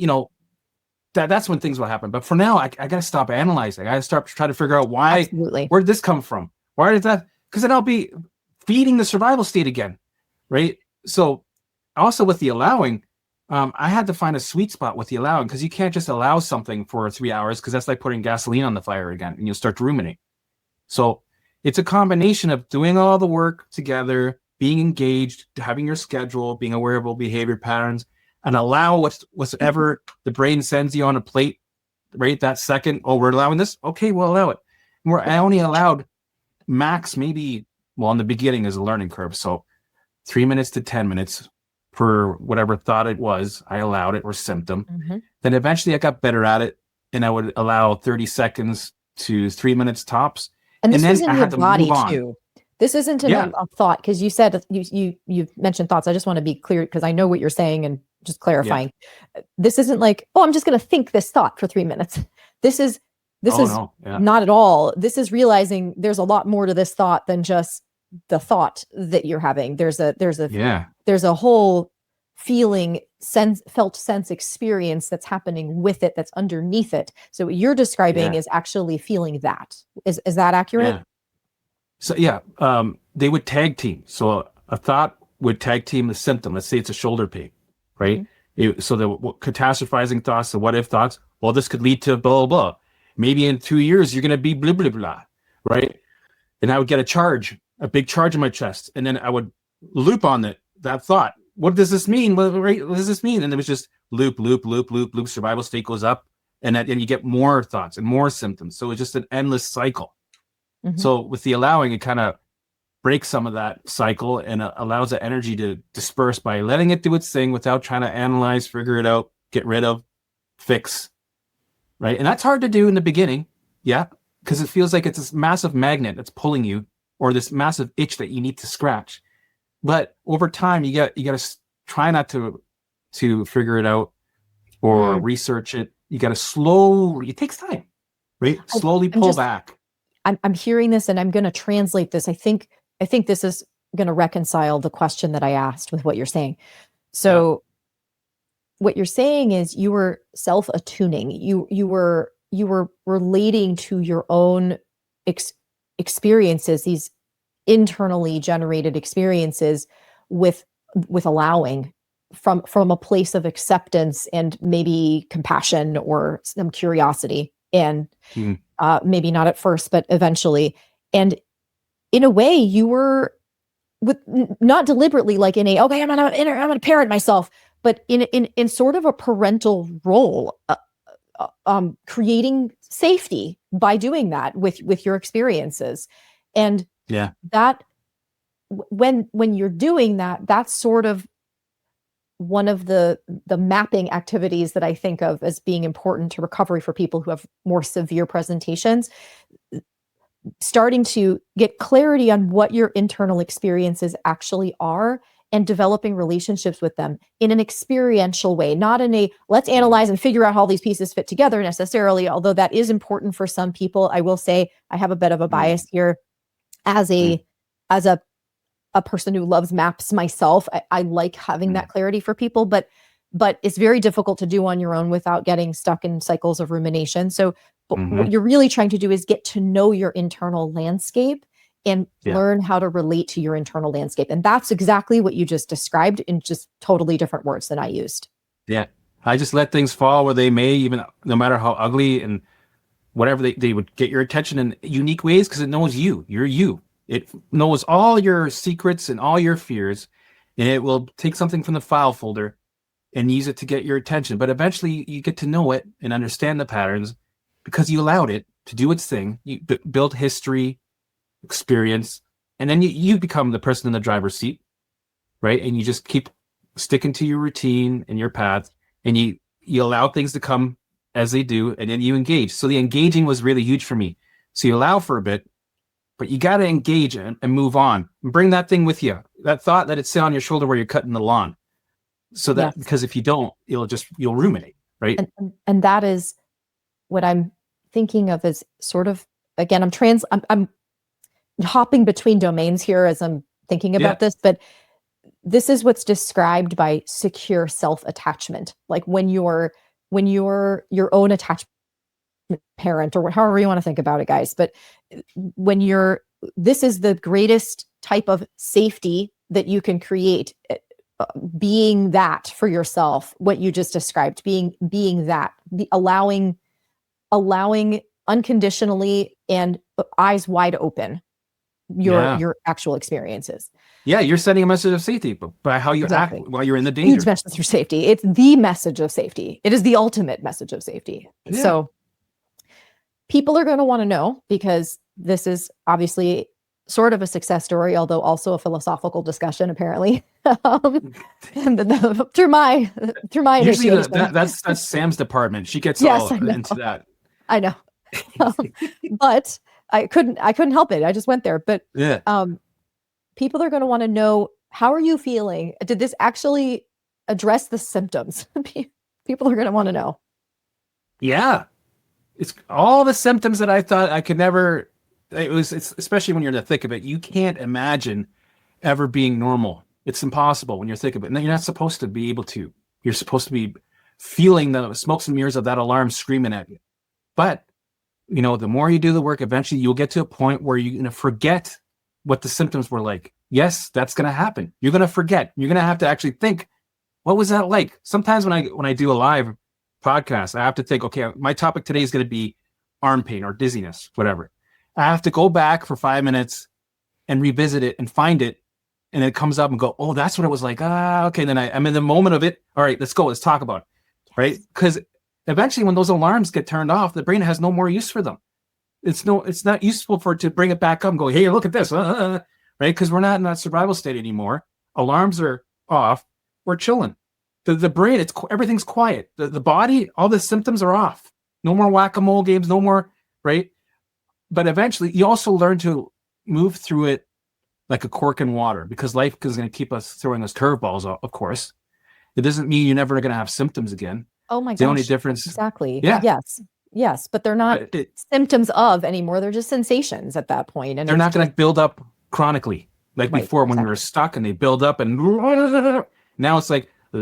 that's when things will happen. But for now, I got to stop analyzing. I got to start trying to figure out why, where did this come from? Why did that? Because then I'll be feeding the survival state again, right? So also with the allowing, I had to find a sweet spot with the allowing, because you can't just allow something for 3 hours, because that's like putting gasoline on the fire again, and you'll start to ruminate. So it's a combination of doing all the work together, being engaged, having your schedule, being aware of behavior patterns, and allow whatever the brain sends you on a plate, right? That second, oh, we're allowing this? Okay, we'll allow it. And I only allowed max maybe, in the beginning is a learning curve. So 3 minutes to 10 minutes per whatever thought it was, I allowed it, or symptom. Then eventually I got better at it, and I would allow 30 seconds to 3 minutes tops. And this was in your body too. This isn't a thought, because you said you mentioned thoughts. I just want to be clear, because I know what you're saying, and just clarifying. This isn't like, oh, I'm just going to think this thought for 3 minutes. This is not at all. This is realizing there's a lot more to this thought than just the thought that you're having. There's a whole felt sense experience that's happening with it, that's underneath it. So what you're describing is actually feeling that. Is that accurate? So they would tag team. So a thought would tag team the symptom. Let's say it's a shoulder pain, right? So the catastrophizing thoughts, the what if thoughts, well, this could lead to blah, blah, blah. Maybe in 2 years, you're going to be blah, blah, blah, right? And I would get a big charge in my chest. And then I would loop on that thought. What does this mean? What does this mean? And it was just loop, survival state goes up, and you get more thoughts and more symptoms. So it's just an endless cycle. So with the allowing, it kind of breaks some of that cycle and allows the energy to disperse by letting it do its thing without trying to analyze, figure it out, get rid of, fix, right? And that's hard to do in the beginning, because it feels like it's this massive magnet that's pulling you, or this massive itch that you need to scratch. But over time, you got to try not to figure it out or research it. You got to it takes time, right? Slowly pull back. I'm hearing this, and I'm going to translate this. I think this is going to reconcile the question that I asked with what you're saying. So what you're saying is you were self-attuning. You were relating to your own experiences, these internally generated experiences, with allowing from a place of acceptance and maybe compassion or some curiosity, and maybe not at first, but eventually. And in a way, you were not deliberately, like I'm gonna parent myself, but in sort of a parental role, creating safety by doing that with your experiences. And that when you're doing that, that's sort of one of the mapping activities that I think of as being important to recovery for people who have more severe presentations, starting to get clarity on what your internal experiences actually are and developing relationships with them in an experiential way, not in a let's analyze and figure out how all these pieces fit together necessarily, although that is important for some people. I will say I have a bit of a bias here as a person who loves maps myself. I like having that clarity for people, but it's very difficult to do on your own without getting stuck in cycles of rumination. So what you're really trying to do is get to know your internal landscape and learn how to relate to your internal landscape. And that's exactly what you just described in just totally different words than I used. Yeah. I just let things fall where they may, even no matter how ugly and whatever, they would get your attention in unique ways because it knows you. You're you. It knows all your secrets and all your fears, and it will take something from the file folder and use it to get your attention. But eventually you get to know it and understand the patterns because you allowed it to do its thing. You build history, experience, and then you become the person in the driver's seat, right? And you just keep sticking to your routine and your path, and you allow things to come as they do, and then you engage. So the engaging was really huge for me. So you allow for a bit, but you got to engage and move on and bring that thing with you. That thought, that it's sit on your shoulder while you're cutting the lawn. So that, because if you don't, you'll ruminate, right? And that is what I'm thinking of as sort of, again, I'm hopping between domains here as I'm thinking about this, but this is what's described by secure self-attachment. Like when you're your own attachment parent, or however you want to think about it, guys. But this is the greatest type of safety that you can create, being that for yourself, what you just described, being that, allowing unconditionally and eyes wide open your actual experiences. Yeah, you're sending a message of safety by how you act while you're in the danger. Huge message of safety. It's the message of safety. It is the ultimate message of safety. Yeah. So people are going to want to know, because this is obviously sort of a success story, although also a philosophical discussion, apparently. And through my usually that's Sam's department. She gets all into that. I know, but I couldn't help it. I just went there. But people are going to want to know, how are you feeling? Did this actually address the symptoms? People are going to want to know. Yeah, it's all the symptoms that I thought I could never. It's especially when you're in the thick of it. You can't imagine ever being normal. It's impossible when you're thick of it. And you're not supposed to be able to. You're supposed to be feeling the smokes and mirrors of that alarm screaming at you. But the more you do the work, eventually you'll get to a point where you're going to forget what the symptoms were like. Yes, that's going to happen. You're going to forget. You're going to have to actually think, what was that like? Sometimes when I do a live podcast, I have to think, okay, my topic today is going to be arm pain or dizziness, whatever. I have to go back for 5 minutes and revisit it and find it. And it comes up and go, oh, that's what it was like. Okay. Then I'm in the moment of it. All right, let's go. Let's talk about it. Right. Because eventually when those alarms get turned off, the brain has no more use for them. It's not useful to bring it back up and go, hey, look at this. Right. Because we're not in that survival state anymore. Alarms are off. We're chilling. The brain, everything's quiet. The body, all the symptoms are off. No more whack-a-mole games, no more, right? But eventually you also learn to move through it like a cork in water, because life is going to keep us throwing us curveballs, of course. It doesn't mean you're never going to have symptoms again. Oh my gosh. The only difference. Exactly. Yeah. Yes. But they're not symptoms of anymore. They're just sensations at that point. And they're not going to build up chronically like before when we were stuck and they build up and now it's like, all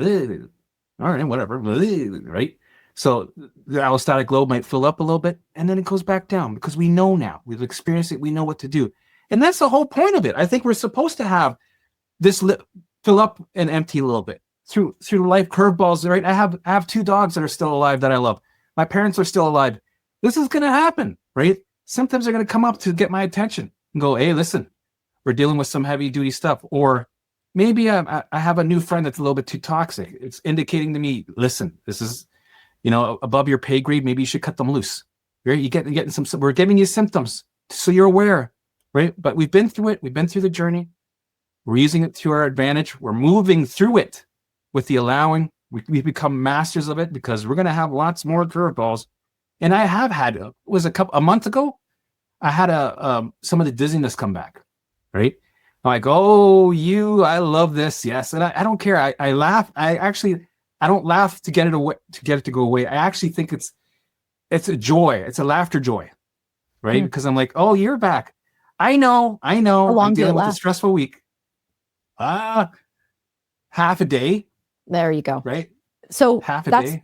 right, whatever. Right. So the allostatic lobe might fill up a little bit and then it goes back down because we know now. We've experienced it. We know what to do. And that's the whole point of it. I think we're supposed to have this fill up and empty a little bit through life curveballs. Right. I have 2 dogs that are still alive that I love. My parents are still alive. This is going to happen. Right. Symptoms are going to come up to get my attention and go, hey, listen, we're dealing with some heavy duty stuff. Or maybe I have a new friend that's a little bit too toxic. It's indicating to me, listen, this is, above your pay grade. Maybe you should cut them loose. Right? You're getting some. We're giving you symptoms so you're aware, right? But we've been through it. We've been through the journey. We're using it to our advantage. We're moving through it. with the allowing, we become masters of it, because we're going to have lots more curveballs. And I have had, a month ago, I had some of the dizziness come back, right? I'm like, oh, I love this. Yes. And I don't care. I laugh. I don't laugh to get it away, to go away. I actually think it's a joy. It's a laughter joy, right? Because I'm like, oh, you're back. I know. I'm dealing with a stressful week. Half a day. There you go. Right. So half a day.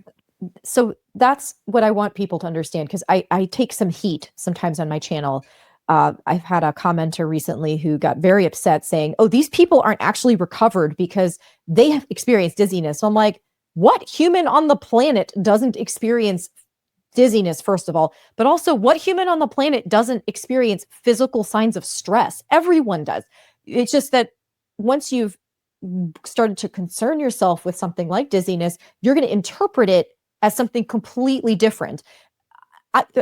So that's what I want people to understand, because I take some heat sometimes on my channel. I've had a commenter recently who got very upset saying, oh, these people aren't actually recovered because they have experienced dizziness. So I'm like, what human on the planet doesn't experience dizziness, first of all, but also what human on the planet doesn't experience physical signs of stress? Everyone does. It's just that once you've started to concern yourself with something like dizziness, you're going to interpret it as something completely different.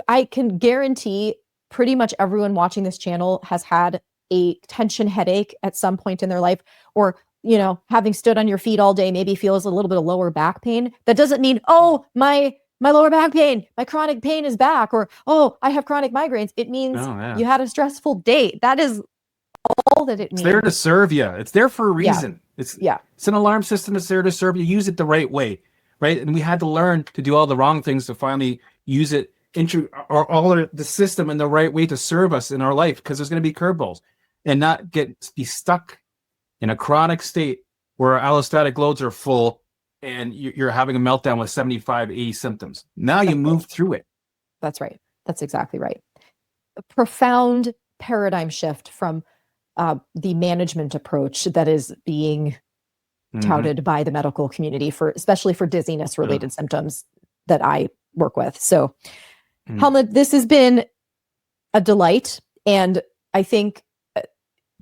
I can guarantee pretty much everyone watching this channel has had a tension headache at some point in their life, or, having stood on your feet all day, maybe feels a little bit of lower back pain. That doesn't mean, oh, my lower back pain, my chronic pain is back, or, oh, I have chronic migraines. It means you had a stressful day. That is all that it means. It's there to serve you. It's there for a reason. It's an alarm system that's there to serve you. Use it the right way, right? And we had to learn to do all the wrong things to finally use it into the system in the right way to serve us in our life, because there's going to be curveballs, and not be stuck in a chronic state where allostatic loads are full and you're having a meltdown with 75, 80 symptoms. Now you move through it. That's right. That's exactly right. A profound paradigm shift from the management approach that is being touted by the medical community, especially for dizziness related symptoms that I work with. So Helmut, this has been a delight. And I think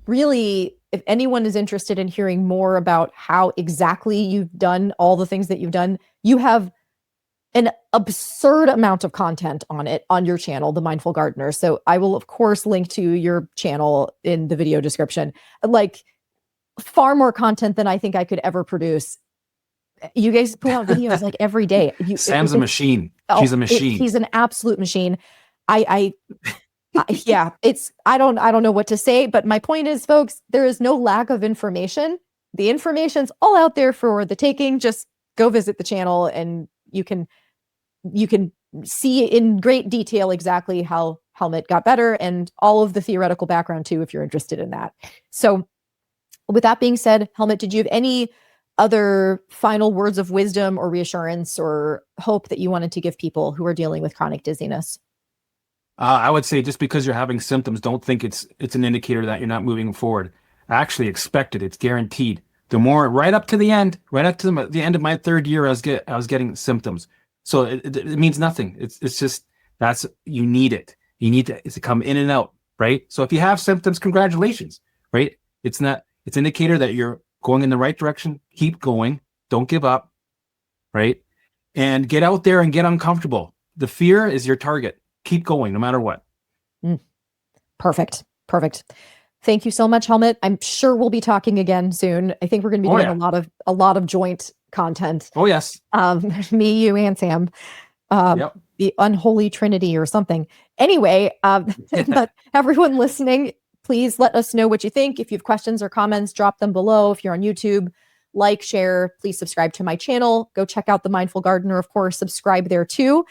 really, if anyone is interested in hearing more about how exactly you've done all the things that you've done, you have an absurd amount of content on your channel, The Mindful Gardener. So I will, of course, link to your channel in the video description. Like, far more content than I think I could ever produce. You guys put out videos like every day. Sam's a machine. She's a machine. He's an absolute machine. I don't know what to say, but my point is, folks, there is no lack of information. The information's all out there for the taking. Just go visit the channel and you can see in great detail exactly how Helmut got better, and all of the theoretical background too, if you're interested in that. So with that being said, Helmut, did you have any other final words of wisdom or reassurance or hope that you wanted to give people who are dealing with chronic dizziness? I would say, just because you're having symptoms, don't think it's an indicator that you're not moving forward. I actually expect it. It's guaranteed. The more, right up to the end of my third year, I was getting symptoms. So it means nothing. It's just, you need it. You need to come in and out, right? So if you have symptoms, congratulations, right? It's an indicator that you're going in the right direction. Keep going. Don't give up, right? And get out there and get uncomfortable. The fear is your target. Keep going no matter what. Perfect. Thank you so much, Helmut. I'm sure we'll be talking again soon. I think we're going to be doing a lot of joint content. Oh yes. Me, you, and Sam. The unholy trinity or something. Anyway, but everyone listening, please let us know what you think. If you have questions or comments, drop them below. If you're on YouTube, like, share, please subscribe to my channel. Go check out The Mindful Gardener, of course, subscribe there too.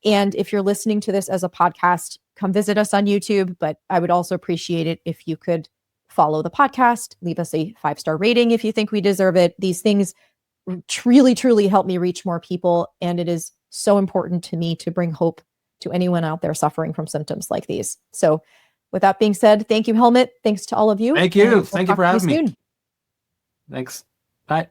And if you're listening to this as a podcast, come visit us on YouTube. But I would also appreciate it if you could follow the podcast, leave us a 5-star rating if you think we deserve it. These things truly, truly help me reach more people. And it is so important to me to bring hope to anyone out there suffering from symptoms like these. So with that being said, thank you, Helmut. Thanks to all of you. Thank you. Thank you for having me. Thanks. Bye.